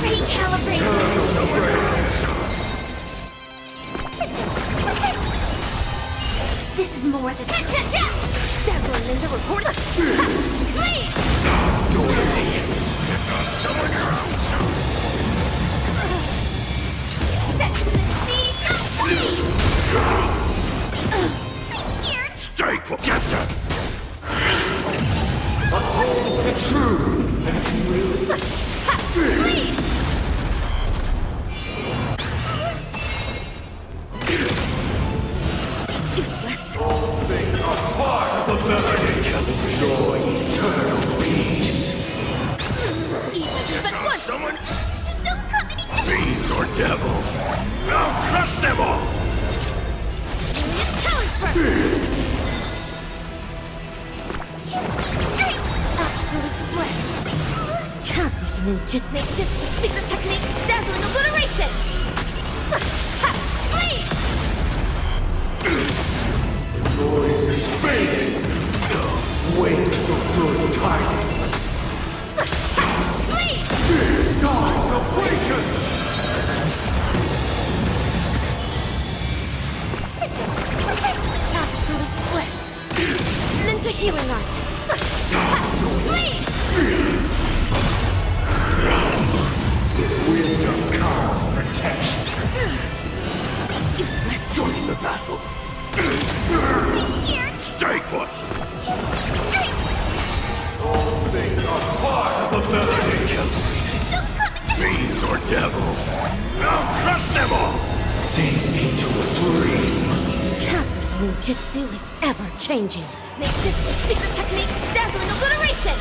Recalibrate! This is more than Dazzling ninja reporting! Noisy. Summon your own soul. set to the sea, go free! Stay put. Get them. Uphold the truth and will. Useless! All things are part of the melody. Enjoy eternal peace. Evil leave at once! Someone. Don't come any closer! Fiends or devil. I'll crush them all. Julius Talonsburg! Absolute bliss! Cosmic ninjutsu, secret technique, dazzling obliteration! Noise is fading. Wait for good tidings. Gods awaken! Absolute bliss! Ninja healing art! Wisdom comes protection. Useless! Join the battle. Stay put. All things are part of the melody. Fiends or devil. I'll crush them all. Sink into a dream. Cosmic ninjutsu is ever changing. Ninjutsu, secret technique, dazzling obliteration!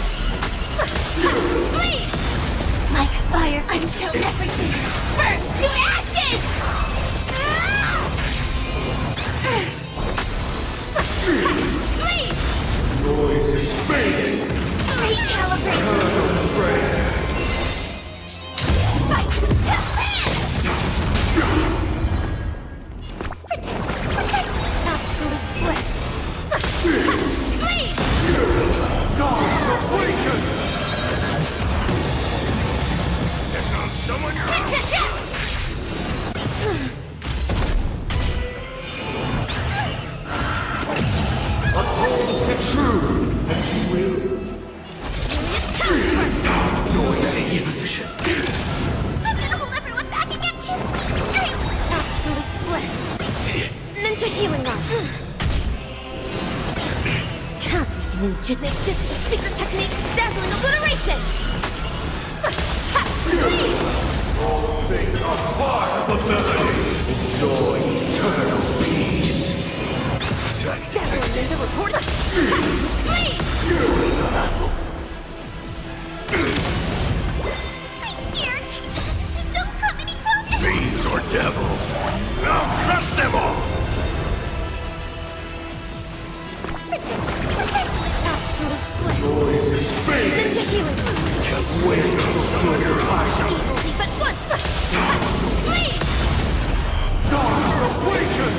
Like fire until everything burns to ashes! Noise is fading. Recalibrate. Eternal prayer. Fight to land. Protect. Absolute bliss. Please. Gods awaken. There's not someone you're Uphold the true, and you will. Noisy position. I'm gonna hold everyone back and get straight. Absolute bliss. Ninja healing us. Cosmic ninja ninjutsu, secret technique, dazzling obliteration. All things are part of the melody. Enjoy eternal peace. Dazzling ninja reporting. Please. Join the battle. I'm scared. Don't come any closer. Fiends or devils. I'll crush them all. Absolute bliss. Noise is fading. Ninja healing. Can't wait to feel your time. Evilly but once. Please. Gods awaken.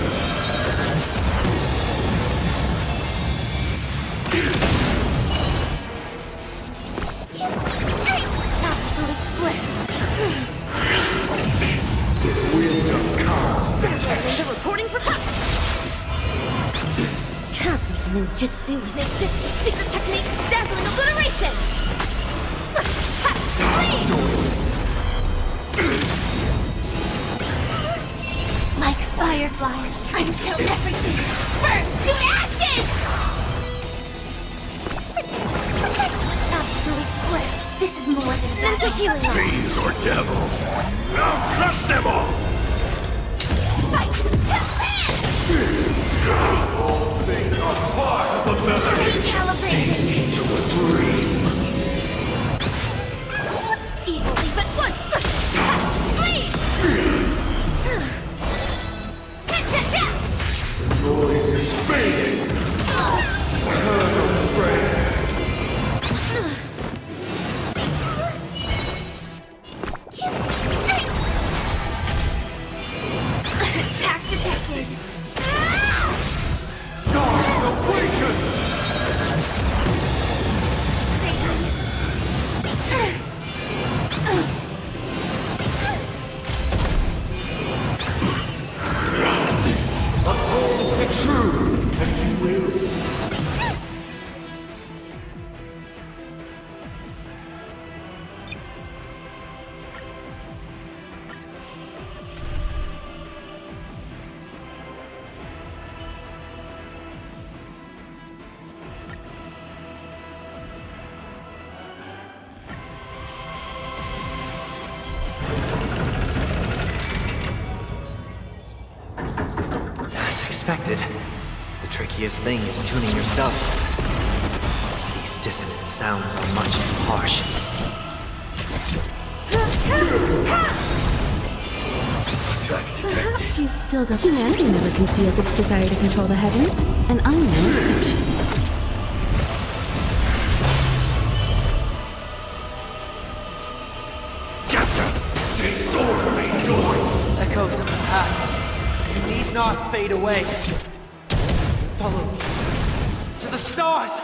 Absolute bliss. Wisdom comes. Dazzling ninja reporting for help. Cosmic ninjutsu, secret technique, dazzling obliteration. Like fireflies, I'm so everything. Burn to ashes! Absolute bliss. This is more than ninja healing us. Fiends or devils. I'll crush them all. Fight to land! All things are part of the melody. Recalibrated. Into a dream. Evilly but once. Please! Noise is fading. Eternal prayer. Attack detected. Gods awaken. Uphold the true, and you will. As expected, the trickiest thing is tuning yourself. These dissonant sounds are much too harsh. Attack detected. Perhaps you still don't. Humanity never conceals its desire to control the heavens, and I'm no exception. Disorderly noise. Echoes of the past. You need not fade away. Follow me. To the stars!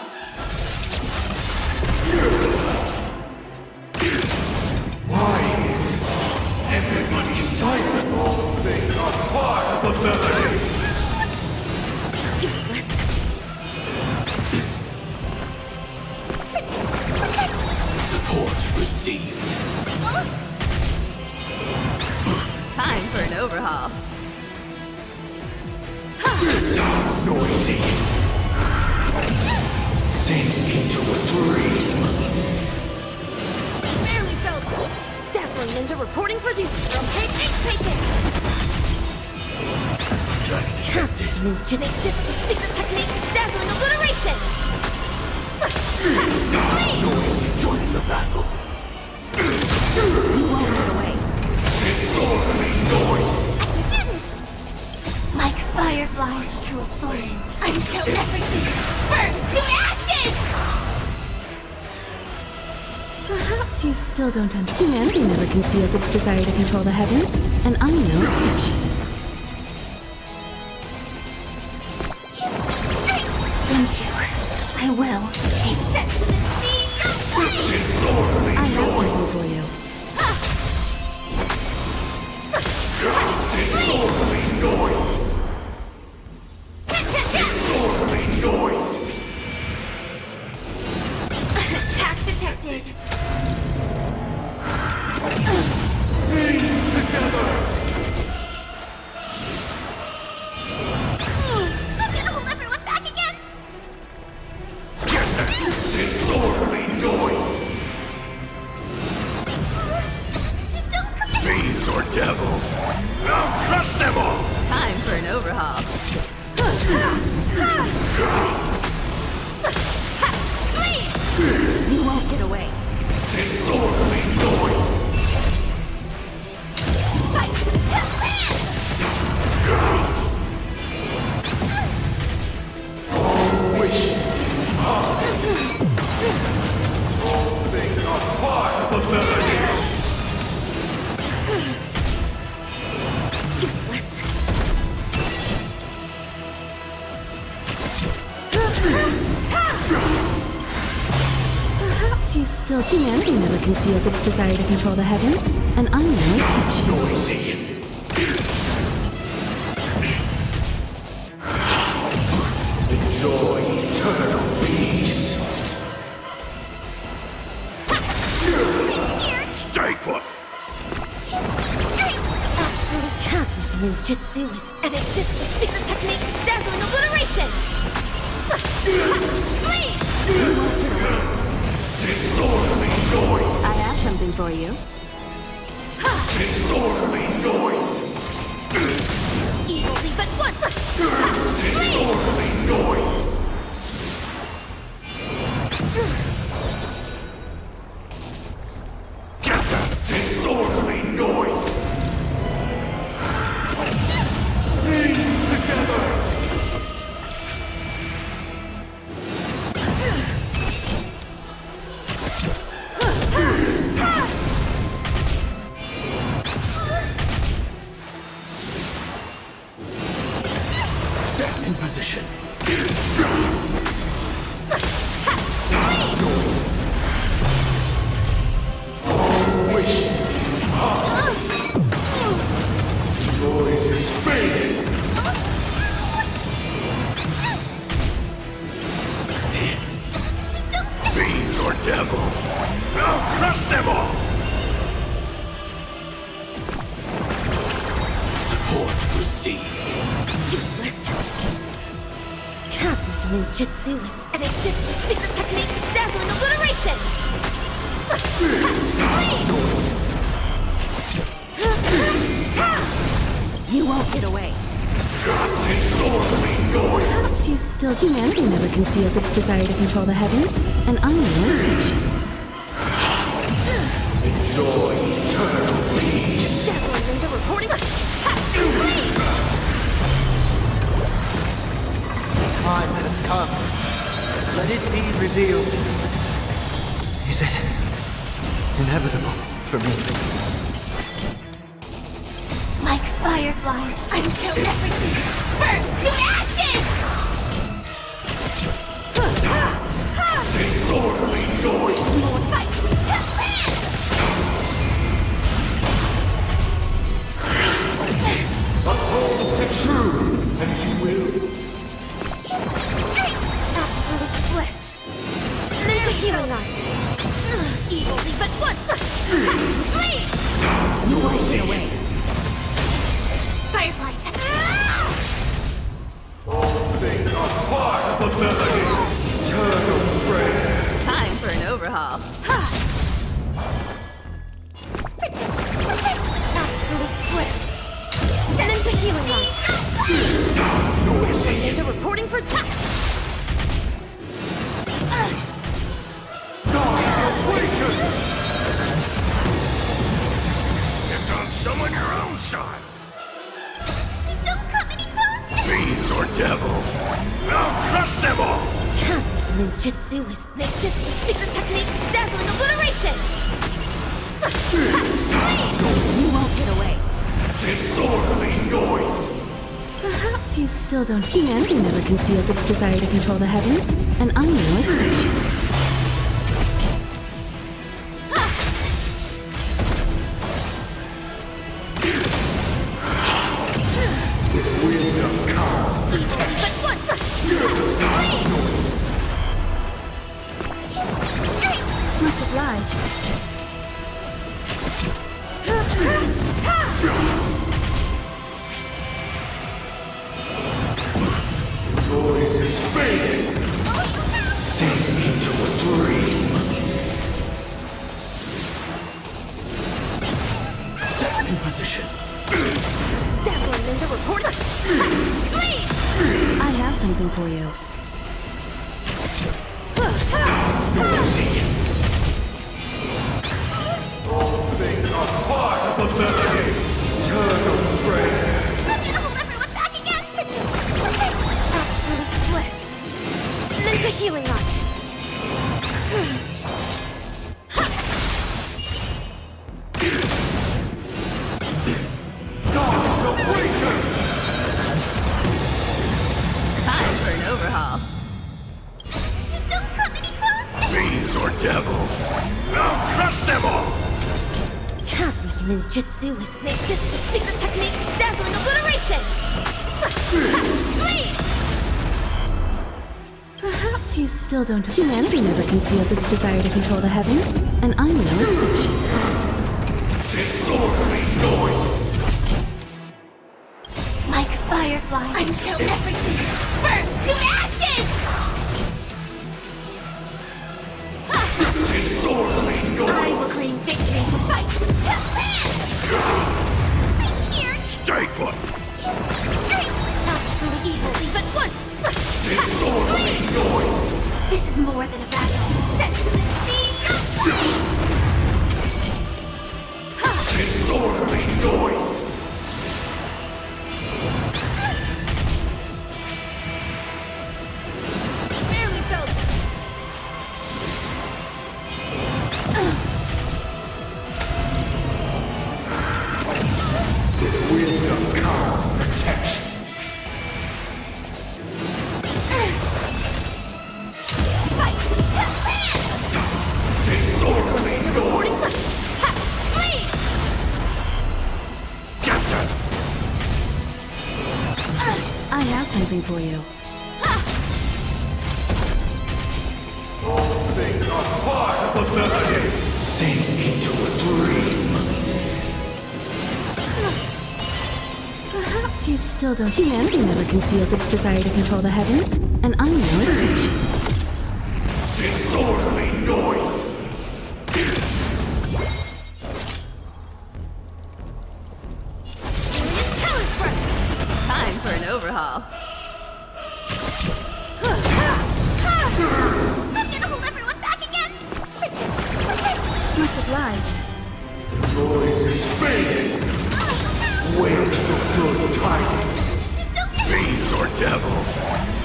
Why is everybody silent? All things are part of the melody. Useless. Support received. Time for an overhaul. Noisy. Sink into a dream. Barely felt. Dazzling ninja reporting for duty from page 8 taken. Attack detected. Ninja ninjutsu, secret technique, dazzling obliteration. Noisy, join the battle. We won't get away. Disorderly noise. I can do this! Like fireflies to a flame. I'm so everything. Burn to ashes! still don't understand. Humanity never conceals its desire to control the heavens, and I'm no exception. Thank you. I will. I have something for you. Disorderly noise! Disorderly noise! Attack detected. Sing together! I'm gonna hold everyone back again! Get that disorderly noise! Don't come in! Fiends or devil! I'll crush them all! Time for an overhaul. You won't get away. Disorderly noise! Fight to land! All things are part of the melody! Useless. Perhaps you still. Humanity never conceals its desire to control the heavens, and I'm no exception. Noisy! Enjoy eternal peace! Stay put! Absolute chasm ninjutsu is edited. Secret technique, dazzling obliteration. Disorderly noise! I have something for you. Disorderly noise! Evilly but once. Disorderly noise! Get that disorderly noise! Sing together! Set in position. Noise is fading. Fiends or devil, I'll crush them all. Support received. Useless. Chasm ninjutsu is edited. Secret technique, dazzling obliteration. You won't get away. Disorderly noise. Perhaps you still. Humanity never conceals its desire to control the heavens, and I'm no exception. Enjoy eternal peace. Dazzling ninja reporting. Time has come. Let it be revealed. Is it inevitable for me? Like fireflies until everything burns to ashes! Disorderly noise. More fight to land! Uphold the truth, and you will. Absolute bliss. Ninja healing art. Evilly but once. You won't get away. Firefly! All things are part of the melody. Eternal prayer. Time for an overhaul. Absolute bliss. Ninja healing art. Noisy. Ninja reporting for Gods awaken. Get on someone your own size. Don't come any closer! Fiends or devil, I'll crush them all. Chasm ninjutsu is ninjutsu. Secret technique, dazzling obliteration. You won't get away. Disorderly noise! Perhaps you still don't. Humanity never conceals its desire to control the heavens, and I'm no exception. With wisdom comes protection. But what? Much obliged. Noise is fading. Sink into a dream. Set in position. Dazzling ninja reporter. I have something for you. Noisy. All things are part of the melody. Eternal prayer. I'm gonna hold everyone back again! Absolute bliss. Ninja healing art. Gods awaken! Time for an overhaul. Don't come any closer! Fiends or devil. I'll crush them all! Cosmic ninjutsu is ninjutsu secret technique, dazzling obliteration. Perhaps you still don't. Humanity never conceals its desire to control the heavens, and I'm no exception. Disorderly noise! Like fireflies. Until everything burns to ashes! Disorderly I noise! will claim victory. Fight To land! I'm here! Stay put! Absolute evil, but once. Disorderly noise! This is more than a battle. Set the sea of flame! Disorderly noise! Barely felt. With wisdom comes protection. Fight to land! Disorderly noise! Get them! I have something for you. All things are part of the melody. Sink into a dream. Perhaps you still don't. Humanity never conceals its desire to control the heavens, and I'm no exception. Disorderly noise! Time for an overhaul. I'm gonna hold everyone back again! Much obliged. Noise is fading. Wait for good tidings. Fiends or devil.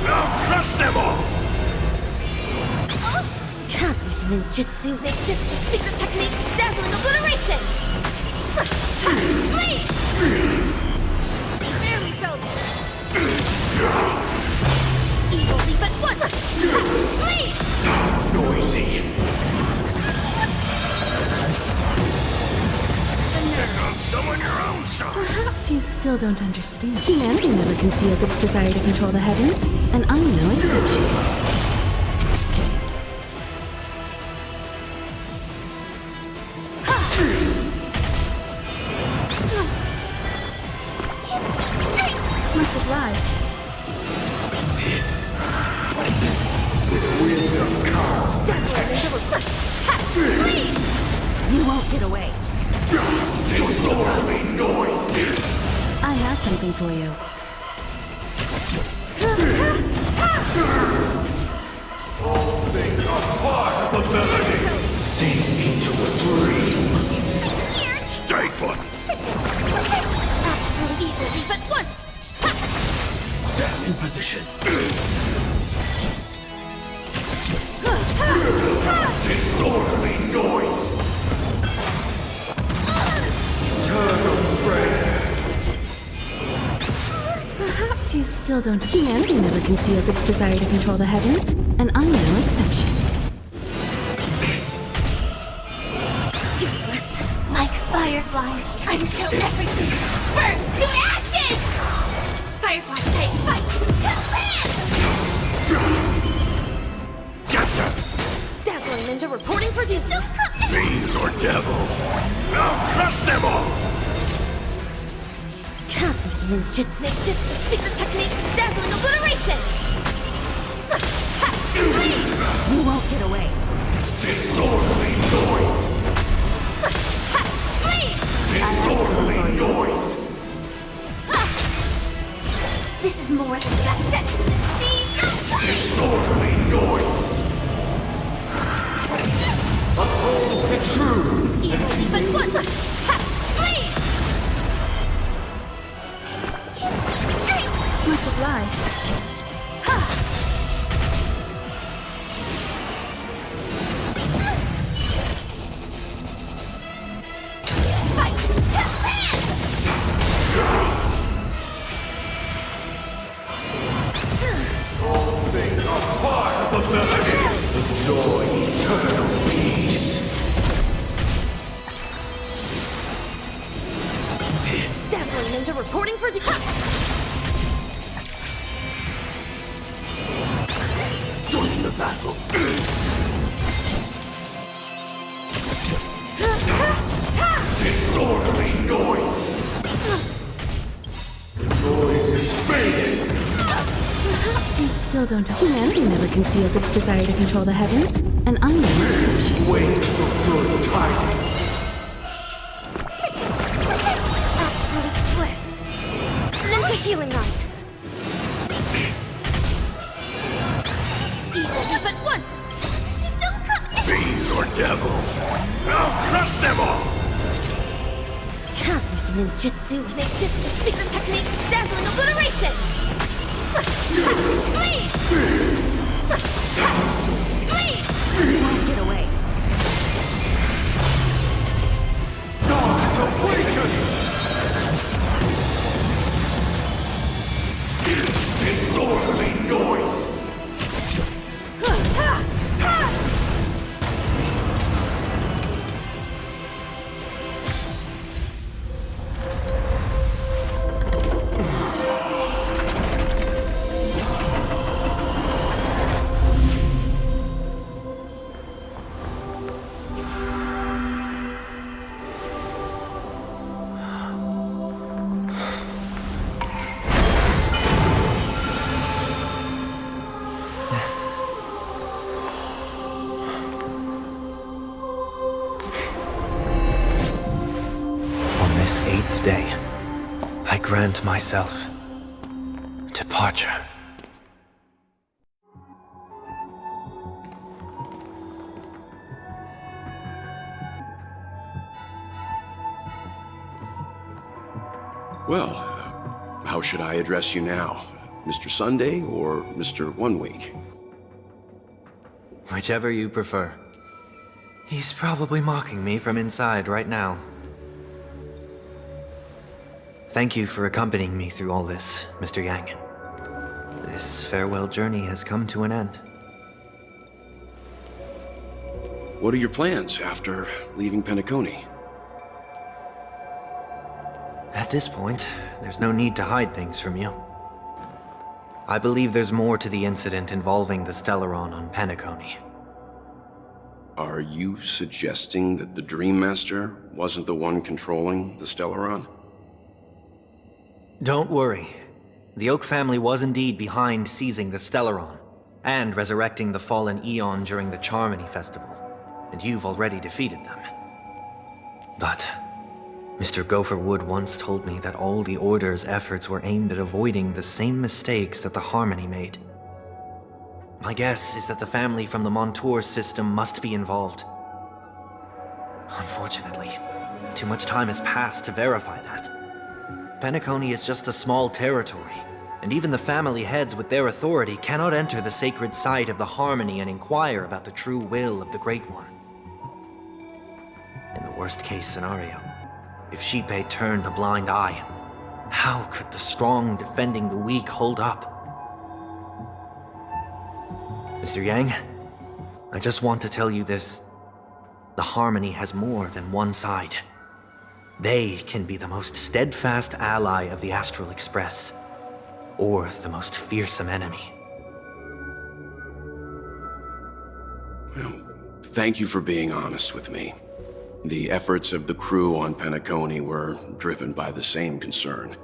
I'll crush them all! Cosmic ninjutsu, secret technique, dazzling obliteration. Barely felt. Evil, but once. Noisy. Summon your own son. Perhaps you still don't understand. Humanity never conceals its desire to control the heavens, and I'm no exception. Much obliged. Wisdom comes You won't get away. disorderly noise. I have something for you. All things are part of the melody. Sink into a dream. Stay put. Absolute evil, but once. Set in position. Disorderly noise. still don't. Humanity never conceals its desire to control the heavens, and I'm no exception. Useless. Like fireflies. Until everything burns to ashes! Firefly type fight to land! Gotcha! Dazzling Ninja reporting for duty. Fiends or devil? I'll crush them all! Cosmic ninjutsu, secret technique, dazzling obliteration! You won't get away. Disorderly noise! Disorderly noise! This is more than just setting the scene. Disorderly noise! Uphold the truth! Evil even once! Much obliged. Fight to land! All things are part of the melody! Enjoy eternal peace! Dazzling Ninja reporting for duty. Join the battle! Disorderly noise! The noise is fading! Perhaps you still don't. Humanity never conceals its desire to control the heavens, and I'm no exception. Wait for good tidings! Absolute bliss. Ninja healing art. Evil but once. Fiends or devil? I'll crush them all! Cosmic ninjutsu, secret technique, dazzling obliteration! You won't get away. Gods awaken! Disorderly noise! This 8th day, I grant myself departure. Well, how should I address you now? Mr. Sunday or Mr. 1 Week? Whichever you prefer. He's probably mocking me from inside right now. Thank you for accompanying me through all this, Mr. Yang. This farewell journey has come to an end. What are your plans after leaving Penacony? At this point, there's no need to hide things from you. I believe there's more to the incident involving the Stellaron on Penacony. Are you suggesting that the Dream Master wasn't the one controlling the Stellaron? Don't worry. The Oak family was indeed behind seizing the Stellaron, and resurrecting the fallen Eon during the Charmony Festival, and you've already defeated them. But Mr. Gopher Wood once told me that all the Order's efforts were aimed at avoiding the same mistakes that the Harmony made. My guess is that the family from the Montour system must be involved. Unfortunately, too much time has passed to verify that. Penacony is just a small territory, and even the family heads with their authority cannot enter the sacred site of the Harmony and inquire about the true will of the Great One. In the worst-case scenario, if Sheepei turned a blind eye, How could the strong defending the weak hold up? Mr. Yang, I just want to tell you this. The Harmony has more than one side. They can be the most steadfast ally of the Astral Express, or the most fearsome enemy. Well, thank you for being honest with me. The efforts of the crew on Penacony were driven by the same concern.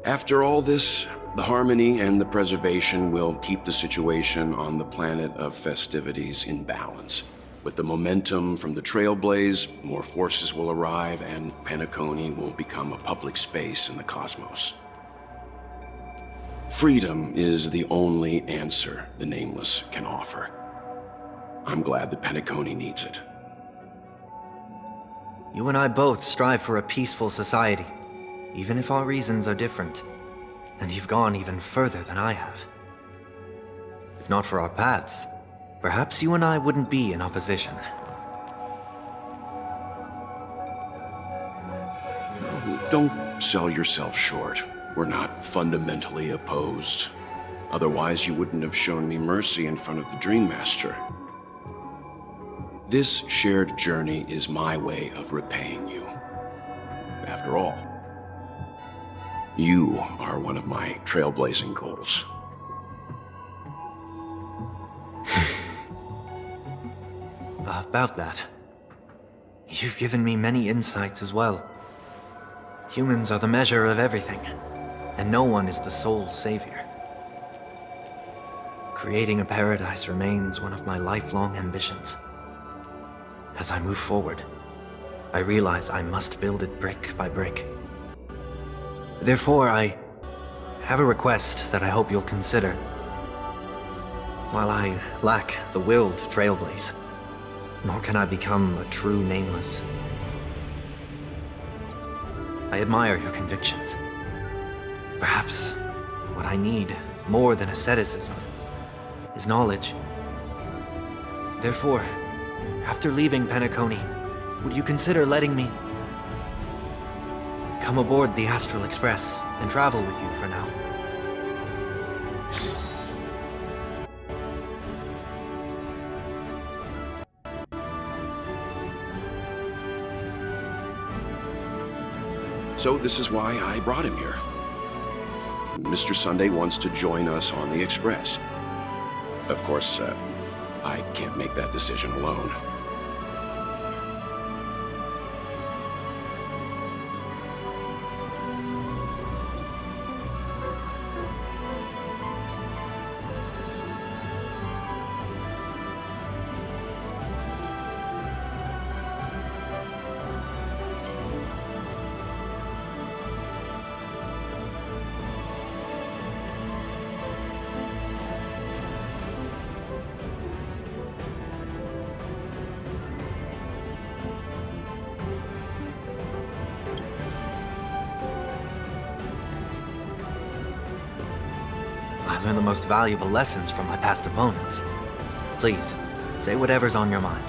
After all this, the Harmony and the Preservation will keep the situation on the planet of festivities in balance. With the momentum from the Trailblaze, more forces will arrive and Penacony will become a public space in the cosmos. Freedom is the only answer the Nameless can offer. I'm glad that Penacony needs it. You and I both strive for a peaceful society, even if our reasons are different. And you've gone even further than I have. If not for our paths, perhaps you and I wouldn't be in opposition. Don't sell yourself short. We're not fundamentally opposed. Otherwise, you wouldn't have shown me mercy in front of the Dream Master. This shared journey is my way of repaying you. After all, you are one of my trailblazing goals. About that, you've given me many insights as well. Humans are the measure of everything, and no one is the sole savior. Creating a paradise remains one of my lifelong ambitions. As I move forward, I realize I must build it brick by brick. Therefore, I have a request that I hope you'll consider. While I lack the will to trailblaze, nor can I become a true Nameless, I admire your convictions. Perhaps what I need more than asceticism is knowledge. Therefore, after leaving Penacony, would you consider letting me come aboard the Astral Express and travel with you for now? So this is why I brought him here. Mr. Sunday wants to join us on the Express. Of course, I can't make that decision alone. I learned the most valuable lessons from my past opponents. Please, say whatever's on your mind.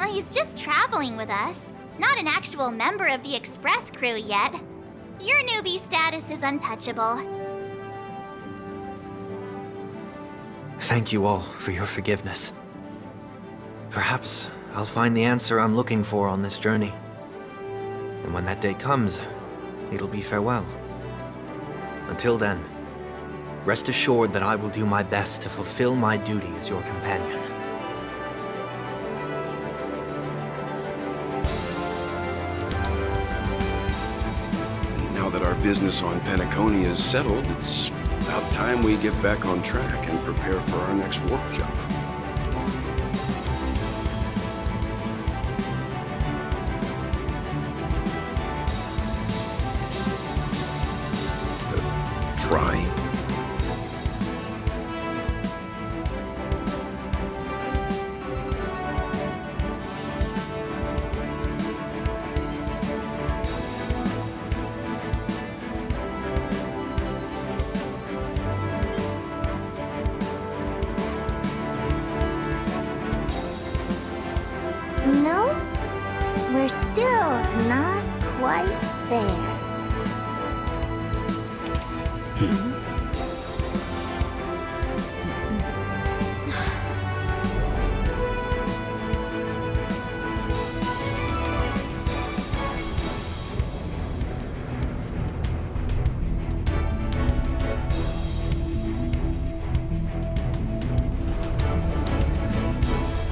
Well, he's just traveling with us. Not an actual member of the Express crew yet. Your newbie status is untouchable. Thank you all for your forgiveness. Perhaps I'll find the answer I'm looking for on this journey. And when that day comes, it'll be farewell. Until then, rest assured that I will do my best to fulfill my duty as your companion. Now that our business on Penacony is settled, it's about time we get back on track and prepare for our next warp jump. Try? No, we're still not quite there.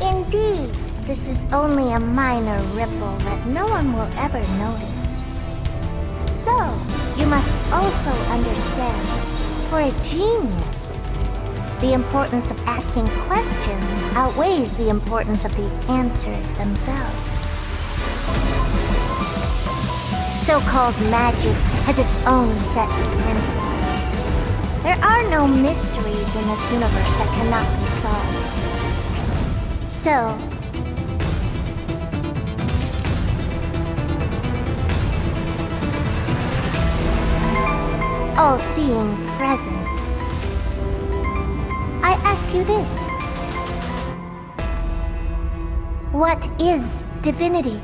Indeed, this is only a minor ripple that no one will ever notice. So, you must also understand, for a genius, the importance of asking questions outweighs the importance of the answers themselves. So-called magic has its own set of principles. There are no mysteries in this universe that cannot be solved. So, all-seeing presence, I ask you this. What is divinity?